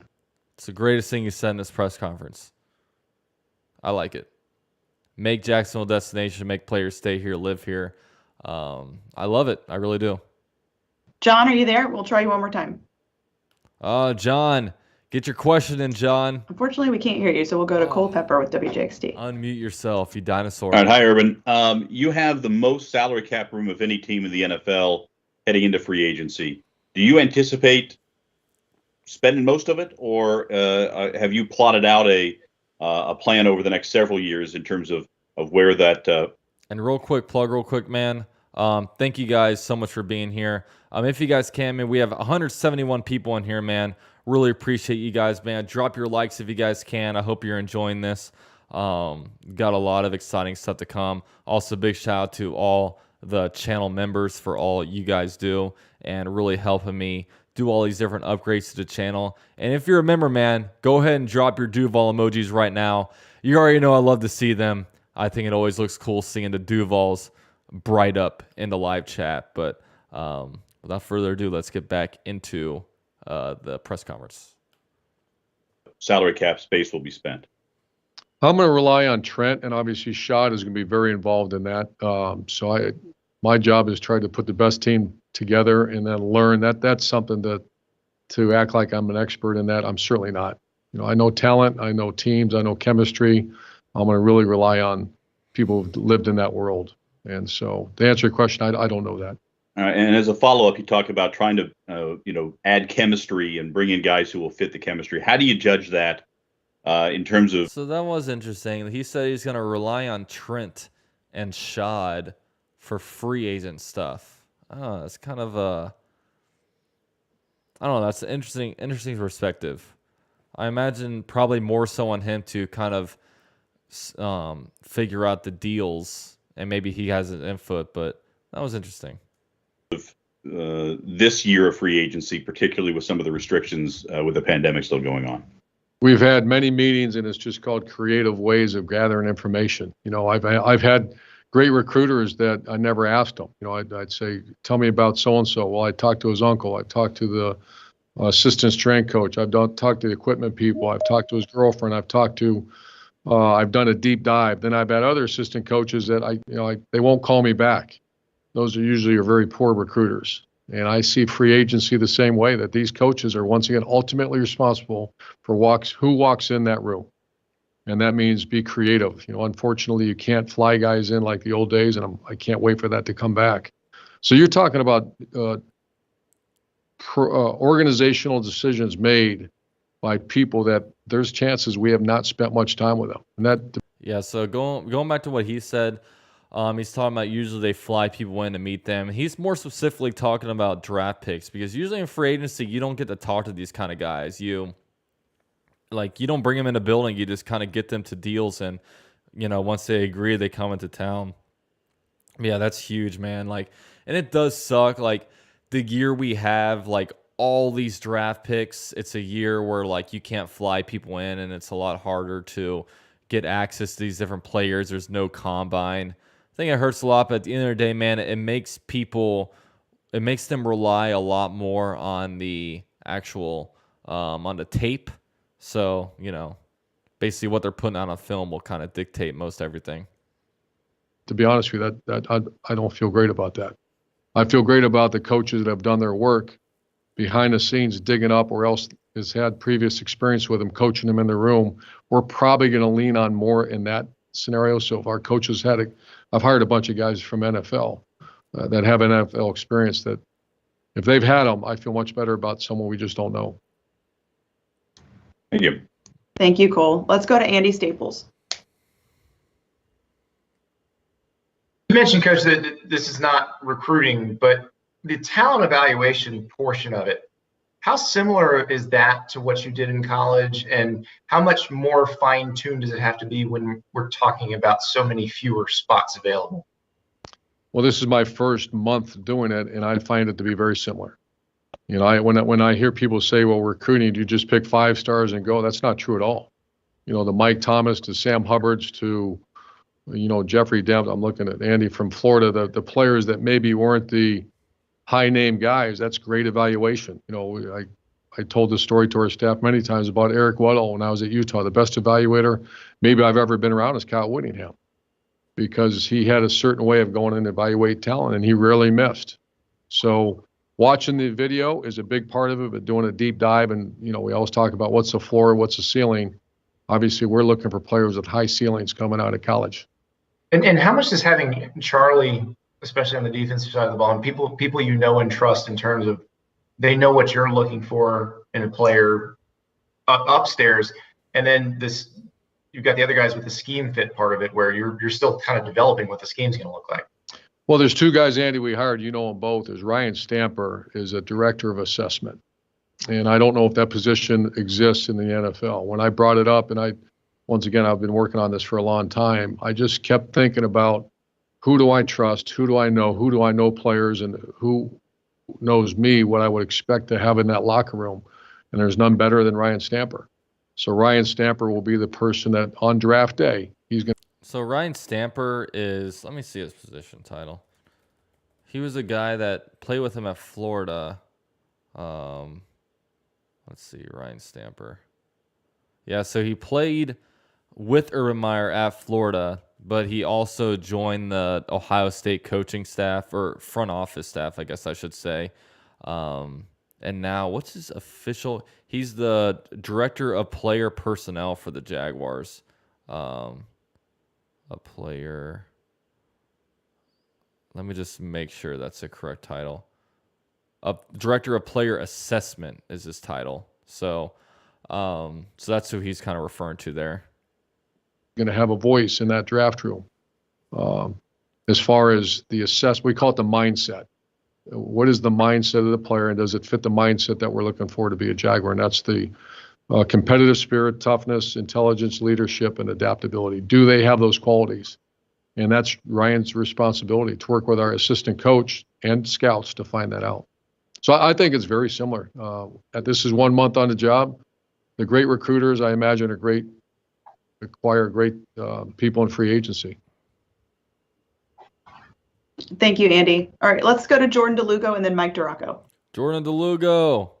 It's the greatest thing you said in this press conference. I like it. Make Jacksonville a destination, make players stay here, live here. I love it. I really do. John, are you there? We'll try you one more time. John, get your question in, John. Unfortunately, we can't hear you, so we'll go to Cole Pepper with WJXT. Unmute yourself, you dinosaur. All right, hi, Urban. You have the most salary cap room of any team in the NFL heading into free agency. Do you anticipate spending most of it, or have you plotted out a plan over the next several years in terms of where that? And real quick, man. Thank you guys so much for being here. If you guys can, man, we have 171 people in here, man. Really appreciate you guys, man. Drop your likes if you guys can. I hope you're enjoying this. Got a lot of exciting stuff to come. Also, big shout out to all the channel members for all you guys do and really helping me do all these different upgrades to the channel. And if you're a member, man, go ahead and drop your Duval emojis right now. You already know I love to see them. I think it always looks cool seeing the Duvals bright up in the live chat. But without further ado, let's get back into the press conference. Salary cap space will be spent. I'm going to rely on Trent, and obviously Shad is going to be very involved in that. My job is try to put the best team together and then learn. That's something to act like I'm an expert in that. I'm certainly not. I know talent, I know teams, I know chemistry. I'm going to really rely on people who've lived in that world. And so to answer your question, I don't know that. And as a follow-up, you talked about trying to, add chemistry and bring in guys who will fit the chemistry. How do you judge that in terms of? So that was interesting. He said he's going to rely on Trent and Shad for free agent stuff. Oh, it's kind of I don't know. That's an interesting perspective. I imagine probably more so on him to kind of figure out the deals, and maybe he has an input. But that was interesting. This year of free agency, particularly with some of the restrictions with the pandemic still going on. We've had many meetings, and it's just called creative ways of gathering information. I've had great recruiters that I never asked them. I'd say, tell me about so-and-so. Well, I talked to his uncle. I talked to the assistant strength coach. I've talked to the equipment people. I've talked to his girlfriend. I've done a deep dive. Then I've had other assistant coaches that they won't call me back. Those are usually very poor recruiters. And I see free agency the same way, that these coaches are once again ultimately responsible for who walks in that room. And that means be creative. Unfortunately, you can't fly guys in like the old days, and I can't wait for that to come back. So you're talking about organizational decisions made by people that there's chances we have not spent much time with them. And yeah. So going back to what he said, he's talking about usually they fly people in to meet them. He's more specifically talking about draft picks, because usually in free agency you don't get to talk to these kind of guys. You don't bring them in a building. You just kind of get them to deals, and once they agree, they come into town. Yeah, that's huge, man. And it does suck. The year we have all these draft picks, it's a year where you can't fly people in, and it's a lot harder to get access to these different players. There's no combine. I think it hurts a lot, but at the end of the day, man, it makes them rely a lot more on the actual on the tape. So, basically what they're putting out on film will kind of dictate most everything. To be honest with you, that I don't feel great about that. I feel great about the coaches that have done their work behind the scenes, digging up, or else has had previous experience with them, coaching them in the room. We're probably going to lean on more in that scenario. So if our coaches I've hired a bunch of guys from NFL that have an NFL experience, that if they've had them, I feel much better about someone we just don't know. Thank you. Thank you, Cole. Let's go to Andy Staples. You mentioned, Coach, that this is not recruiting, but the talent evaluation portion of it, how similar is that to what you did in college, and how much more fine-tuned does it have to be when we're talking about so many fewer spots available? Well, this is my first month doing it, and I find it to be very similar. When I hear people say, well, recruiting, do you just pick 5 stars and go? That's not true at all. The Mike Thomas to Sam Hubbards to, Jeffrey Dent. I'm looking at Andy from Florida, the players that maybe weren't the high-name guys. That's great evaluation. I told this story to our staff many times about Eric Weddle when I was at Utah. The best evaluator maybe I've ever been around is Kyle Whittingham, because he had a certain way of going in and evaluate talent, and he rarely missed. So watching the video is a big part of it, but doing a deep dive, and we always talk about what's the floor, what's the ceiling. Obviously, we're looking for players with high ceilings coming out of college. And how much does having Charlie, especially on the defensive side of the ball, and people and trust in terms of they know what you're looking for in a player upstairs, and then you've got the other guys with the scheme fit part of it, where you're still kind of developing what the scheme's going to look like. Well, there's two guys, Andy, we hired. You know them both. There's Ryan Stamper, is a director of assessment. And I don't know if that position exists in the NFL. When I brought it up, and once again, I've been working on this for a long time, I just kept thinking about who do I trust, who do I know players, and who knows me, what I would expect to have in that locker room. And there's none better than Ryan Stamper. So Ryan Stamper will be the person that on draft day, he's going to. So Ryan Stamper is, let me see his position title. He was a guy that played with him at Florida. Let's see, Ryan Stamper. Yeah, so he played with Urban Meyer at Florida, but he also joined the Ohio State coaching staff, or front office staff, I guess I should say. And now, what's his official? He's the director of player personnel for the Jaguars. Let me just make sure that's the correct title. Director of player assessment is his title. So that's who he's kind of referring to there. Going to have a voice in that draft room. As far as the we call it the mindset. What is the mindset of the player, and does it fit the mindset that we're looking for to be a Jaguar? And that's the competitive spirit, toughness, intelligence, leadership, and adaptability. Do they have those qualities? And that's Ryan's responsibility to work with our assistant coach and scouts to find that out. So I think it's very similar. This is 1 month on the job. The great recruiters, I imagine, acquire great people in free agency. Thank you, Andy. All right, let's go to Jordan DeLugo and then Mike Duraco. Jordan DeLugo.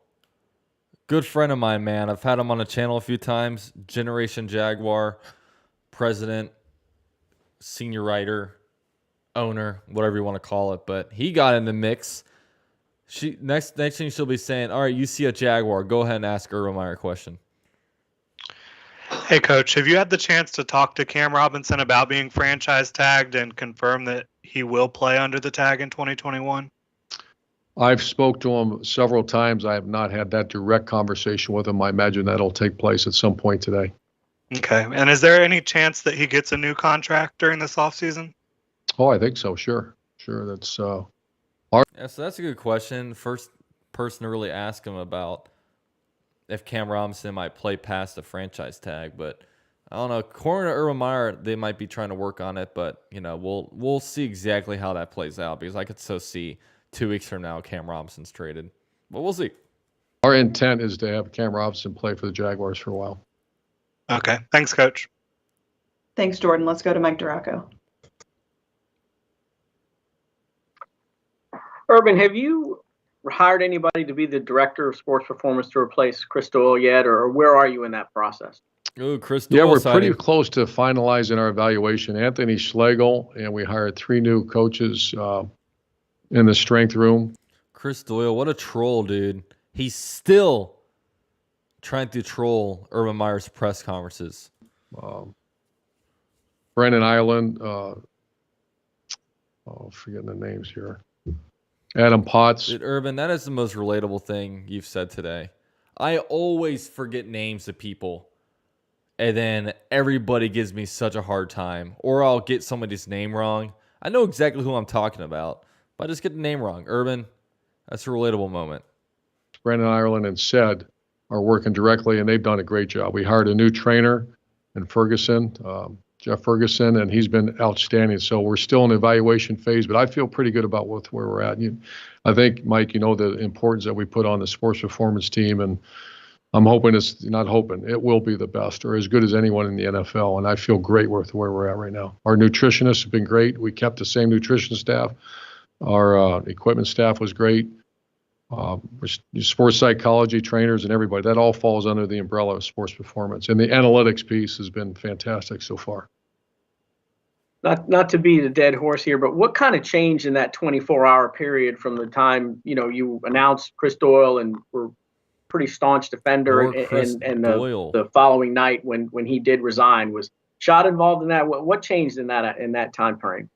Good friend of mine, man. I've had him on the channel a few times. Generation Jaguar, president, senior writer, owner, whatever you want to call it. But he got in the mix. Next thing she'll be saying, all right, you see a Jaguar. Go ahead and ask Urban Meyer a question. Hey, Coach, have you had the chance to talk to Cam Robinson about being franchise tagged and confirm that he will play under the tag in 2021? I've spoke to him several times. I have not had that direct conversation with him. I imagine that'll take place at some point today. Okay. And is there any chance that he gets a new contract during this offseason? Oh, I think so. Sure. That's Yeah, so that's a good question. First person to really ask him about if Cam Robinson might play past the franchise tag, but I don't know. According to Urban Meyer, they might be trying to work on it, but we'll see exactly how that plays out, because I could so see 2 weeks from now Cam Robinson's traded, but we'll see. Our intent is to have Cam Robinson play for the Jaguars for a while. Okay, thanks, Coach. Thanks, Jordan. Let's go to Mike Duraco. Urban, have you hired anybody to be the director of sports performance to replace Chris Doyle yet, or where are you in that process? Ooh, Chris Doyle. Yeah, we're pretty close to finalizing our evaluation. Anthony Schlegel, and we hired 3 new coaches in the strength room. Chris Doyle, what a troll, dude. He's still trying to troll Urban Meyer's press conferences. Brendan Ireland, forgetting the names here. Adam Potts. Dude, Urban, that is the most relatable thing you've said today. I always forget names of people, and then everybody gives me such a hard time, or I'll get somebody's name wrong. I know exactly who I'm talking about, but I just get the name wrong. Urban, that's a relatable moment. Brendan Ireland and Sed are working directly, and they've done a great job. We hired a new trainer in Ferguson, Jeff Ferguson, and he's been outstanding. So we're still in the evaluation phase, but I feel pretty good about where we're at. I think, Mike, the importance that we put on the sports performance team, and I'm hoping it will be the best, or as good as anyone in the NFL, and I feel great with where we're at right now. Our nutritionists have been great. We kept the same nutrition staff. Our equipment staff was great. Sports psychology trainers and everybody, that all falls under the umbrella of sports performance. And the analytics piece has been fantastic so far. Not to beat a dead horse here, but what kind of changed in that 24-hour period from the time you announced Chris Doyle and were pretty staunch defender, and the following night when he did resign? Was Shad involved in that? What changed in that time frame?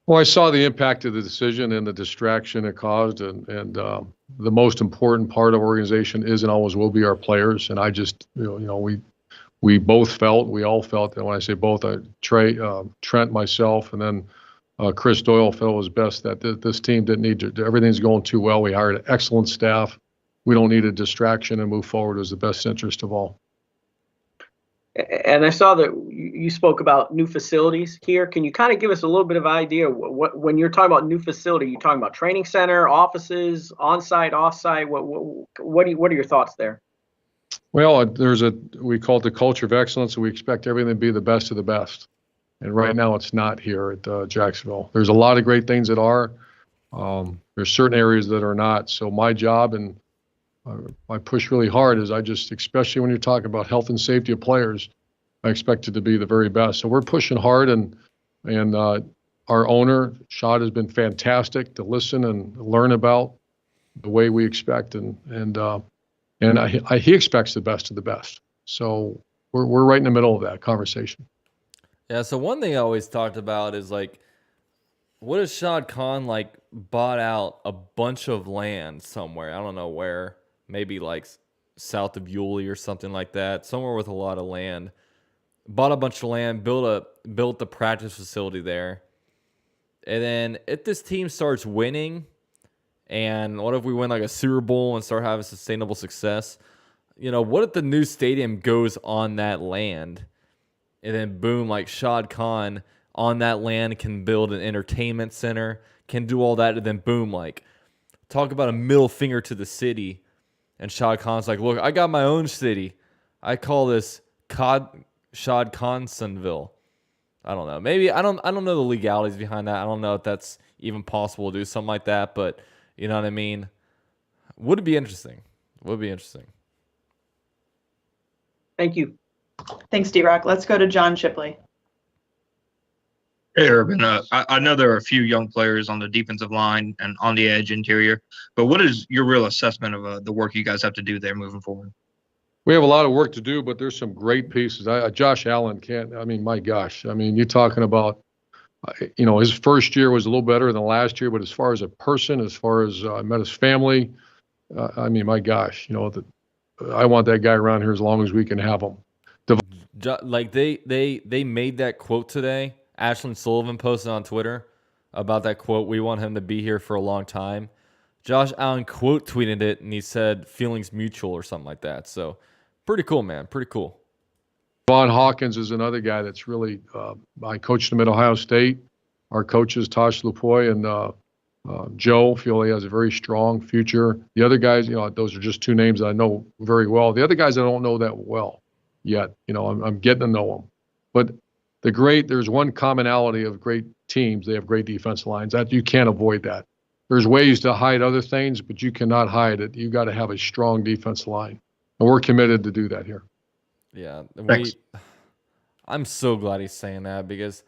Well, I saw the impact of the decision and the distraction it caused, and the most important part of our organization is and always will be our players. And I just, we all felt that when I say both, Trent, myself, and then Chris Doyle felt it was best that this team didn't need to. Everything's going too well. We hired an excellent staff. We don't need a distraction and move forward. It was the best interest of all. And I saw that you spoke about new facilities here. Can you kind of give us a little bit of idea when you're talking about new facility? You talking about training center, offices, on-site, off-site? What are your thoughts there? Well, we call it the culture of excellence, and we expect everything to be the best of the best. And right now, it's not here at Jacksonville. There's a lot of great things that are. There's certain areas that are not. So my job, and I push really hard, is especially when you're talking about health and safety of players, I expect it to be the very best. So we're pushing hard, and our owner, Shad, has been fantastic to listen and learn about the way we expect, and he expects the best of the best. So we're right in the middle of that conversation. Yeah, so one thing I always talked about is like, what if Shad Khan like bought out a bunch of land somewhere? I don't know where, maybe like south of Yulee or something like that, somewhere with a lot of land. Bought a bunch of land, built the practice facility there. And then if this team starts winning, and what if we win like a Super Bowl and start having sustainable success? What if the new stadium goes on that land? And then boom, like Shad Khan on that land can build an entertainment center, can do all that, and then boom, like talk about a middle finger to the city. And Shad Khan's like, look, I got my own city. I call this Shad Khansonville. I don't know. Maybe I don't know the legalities behind that. I don't know if that's even possible to do something like that, but you know what I mean? Would it be interesting? Would be interesting. Thank you. Thanks, D-Rock. Let's go to John Shipley. Hey, Urban. I know there are a few young players on the defensive line and on the edge interior, but what is your real assessment of the work you guys have to do there moving forward? We have a lot of work to do, but there's some great pieces. Josh Allen my gosh. You're talking about, his first year was a little better than last year, but as far as a person, as far as I met his family, my gosh, I want that guy around here as long as we can have him. Like they made that quote today. Ashlyn Sullivan posted on Twitter about that quote. We want him to be here for a long time. Josh Allen quote tweeted it, and he said feelings mutual or something like that. So pretty cool, man. Pretty cool. Vaughn Hawkins is another guy that's really, I coached him at Ohio State. Our coaches, Tosh Lupoy and Joe, feel he has a very strong future. The other guys, those are just two names that I know very well. The other guys I don't know that well yet. I'm getting to know them. But there's one commonality of great teams. They have great defensive lines. That you can't avoid that. There's ways to hide other things, but you cannot hide it. You got to have a strong defensive line, and we're committed to do that here. Yeah, Thanks. I'm so glad he's saying that, because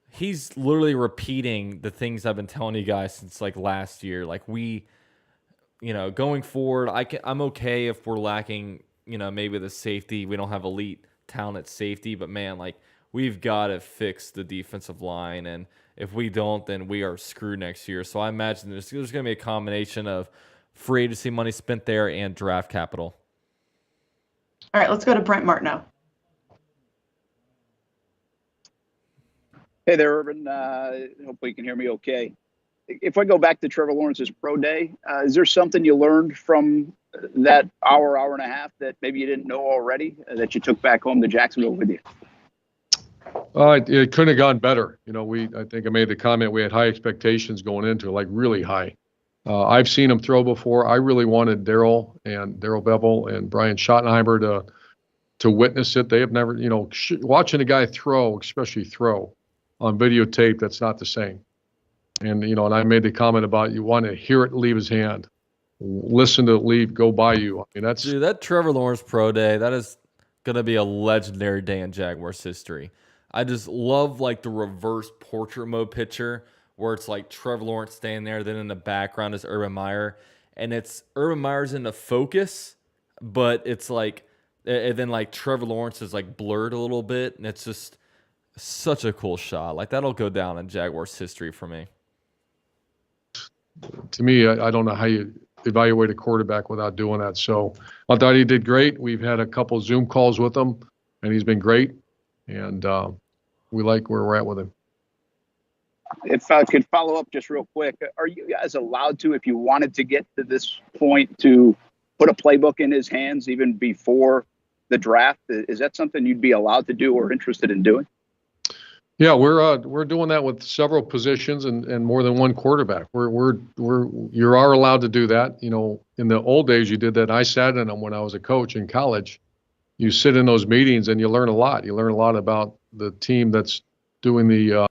he's literally repeating the things I've been telling you guys since like last year. Like going forward, I'm okay if we're lacking, maybe the safety. We don't have elite talent at safety, but man, like we've got to fix the defensive line, and if we don't, then we are screwed next year. So I imagine there's going to be a combination of free agency money spent there and draft capital. All right, let's go to Brent Martineau. Hey there, Urban. Hopefully you can hear me okay. If I go back to Trevor Lawrence's pro day, is there something you learned from that hour and a half that maybe you didn't know already that you took back home to Jacksonville with you? It couldn't have gone better. I think I made the comment, we had high expectations going into it, like really high. I've seen him throw before. I really wanted Darrell Bevel and Brian Schottenheimer to witness it. They have never, watching a guy throw, especially throw on videotape, that's not the same. And, and I made the comment about you want to hear it leave his hand, listen to it leave, go by you. Dude, that Trevor Lawrence pro day, that is going to be a legendary day in Jaguars history. I just love like the reverse portrait mode picture where it's like Trevor Lawrence standing there, then in the background is Urban Meyer, and it's Urban Meyer's in the focus, but it's like, and then like Trevor Lawrence is like blurred a little bit, and it's just such a cool shot. Like that'll go down in Jaguars history for me. To me, I don't know how you evaluate a quarterback without doing that. So I thought he did great. We've had a couple Zoom calls with him, and he's been great. And we like where we're at with him. if I could follow up just real quick, are you guys allowed to, if you wanted to get to this point, to put a playbook in his hands even before the draft? Is that something you'd be allowed to do or interested in doing? Yeah, we're doing that with several positions and more than one quarterback. You are allowed to do that. You know, in the old days you did that. I sat in them when I was a coach in college. You sit in those meetings and you learn a lot. You learn a lot about the team that's doing the.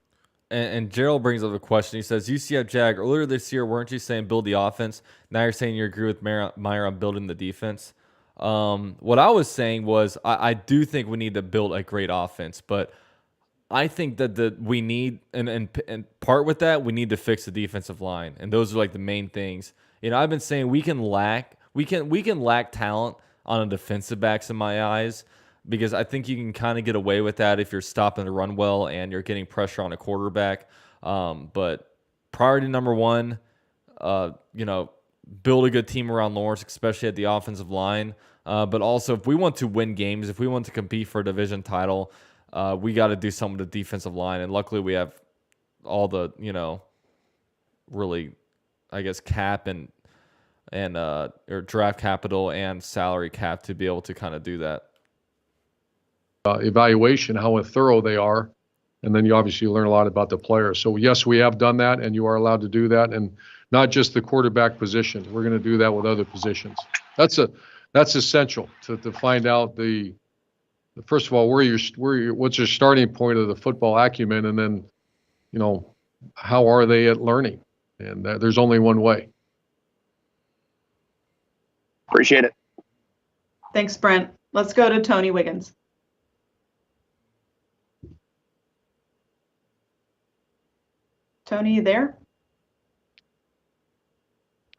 And Gerald brings up a question. He says, UCF Jag, earlier this year, weren't you saying build the offense? Now you're saying you agree with Meyer on building the defense. What I was saying was I do think we need to build a great offense, but I think that we need, and part with that, we need to fix the defensive line. And those are like the main things. You know, I've been saying we can lack talent on a defensive backs in my eyes, because I think you can kind of get away with that if you're stopping the run well and you're getting pressure on a quarterback. But priority number one, you know, build a good team around Lawrence, especially at the offensive line. But also, if we want to win games, if we want to compete for a division title, we got to do something with the defensive line. And luckily, we have all the, you know, really, I guess, cap and or draft capital and salary cap to be able to kind of do that. Evaluation, how thorough they are, and then you obviously learn a lot about the players. So yes, we have done that, and you are allowed to do that, and not just the quarterback position. We're going to do that with other positions. That's essential to find out first of all what's your starting point of the football acumen, and then, you know, how are they at learning? And there's only one way. Appreciate it. Thanks, Brent. Let's go to Tony Wiggins. Tony, you there?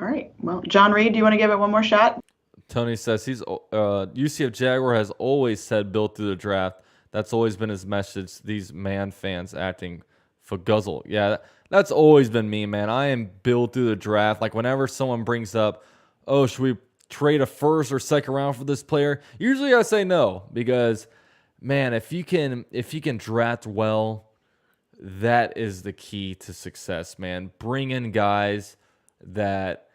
All right. Well, John Reed, do you want to give it one more shot? Tony says UCF Jaguar has always said built through the draft. That's always been his message. These man fans acting fuguzzle. Yeah, that's always been me, man. I am built through the draft. Like whenever someone brings up, oh, should we trade a first or second round for this player? Usually I say no, because, man, if you can draft well, that is the key to success, man. Bring in guys that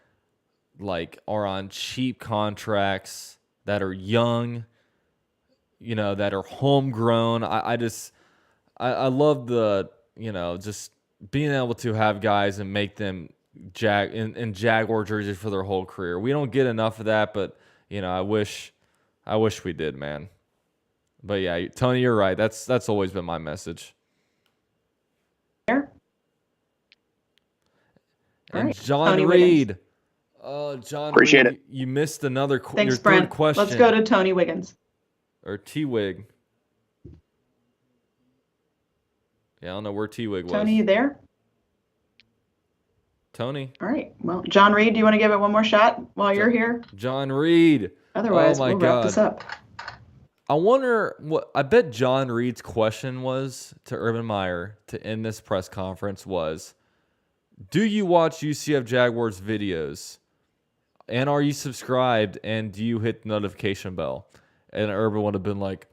like are on cheap contracts, that are young, you know, that are homegrown. I love the, you know, just being able to have guys and make them in Jaguar jerseys for their whole career. We don't get enough of that, but, you know, I wish we did, man. But yeah, Tony, you're right. That's always been my message. And right. John Tony Reed. Wiggins. Oh, John Appreciate Reed, it. you missed another Thanks, your Brent. third question. Let's go to Tony Wiggins. Or T-Wig. Yeah, I don't know where T-Wig was. Tony, you there? Tony. All right. Well, John Reed, do you want to give it one more shot while you're here? John Reed. Otherwise, oh my we'll God. wrap this up. I wonder what I bet John Reed's question was to Urban Meyer to end this press conference was, do you watch UCF Jaguars videos? And are you subscribed? And do you hit the notification bell? And Urban would have been like,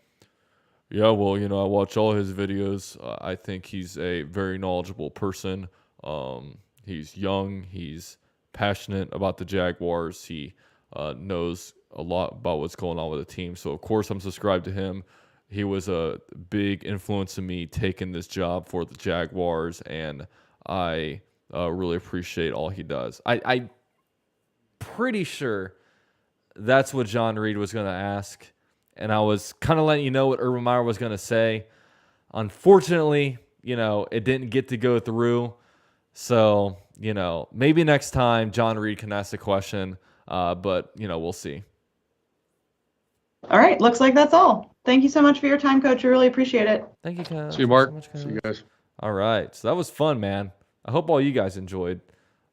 yeah, well, you know, I watch all his videos. I think he's a very knowledgeable person. He's young. He's passionate about the Jaguars. He knows a lot about what's going on with the team. So, of course, I'm subscribed to him. He was a big influence in me taking this job for the Jaguars, and I really appreciate all he does. I'm pretty sure that's what John Reed was going to ask, and I was kind of letting you know what Urban Meyer was going to say. Unfortunately, you know, it didn't get to go through. So, you know, maybe next time John Reed can ask the question, but, you know, we'll see. All right. Looks like that's all. Thank you so much for your time, Coach. I really appreciate it. Thank you, Coach. See you, Mark. So much, See you guys. All right. So that was fun, man. I hope all you guys enjoyed.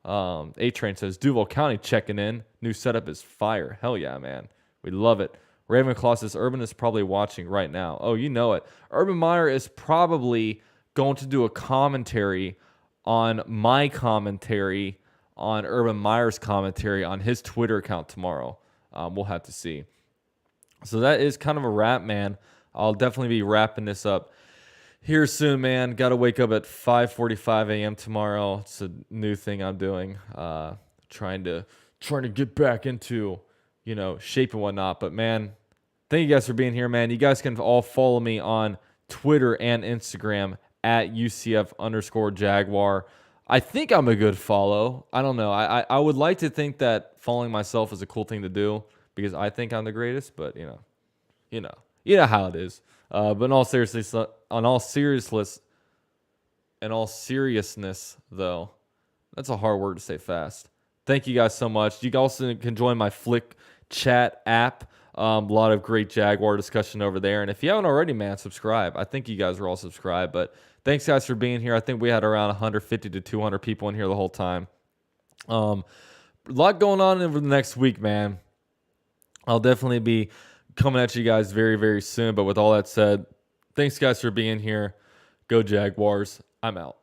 A-Train says, Duval County checking in. New setup is fire. Hell yeah, man. We love it. Ravenclaw says, Urban is probably watching right now. Oh, you know it. Urban Meyer is probably going to do a commentary on my commentary on Urban Meyer's commentary on his Twitter account tomorrow. We'll have to see. So that is kind of a wrap, man. I'll definitely be wrapping this up here soon, man. Got to wake up at 5:45 a.m. tomorrow. It's a new thing I'm doing. Trying to get back into, shape and whatnot. But man, thank you guys for being here, man. You guys can all follow me on Twitter and Instagram at UCF_Jaguar. I think I'm a good follow. I don't know. I would like to think that following myself is a cool thing to do because I think I'm the greatest, but you know how it is. But in all seriousness, though, that's a hard word to say fast. Thank you guys so much. You also can join my Flick Chat app. A lot of great Jaguar discussion over there. And if you haven't already, man, subscribe. I think you guys are all subscribed. But thanks, guys, for being here. I think we had around 150 to 200 people in here the whole time. A lot going on over the next week, man. I'll definitely be coming at you guys very, very soon. But with all that said, thanks, guys, for being here. Go Jaguars. I'm out.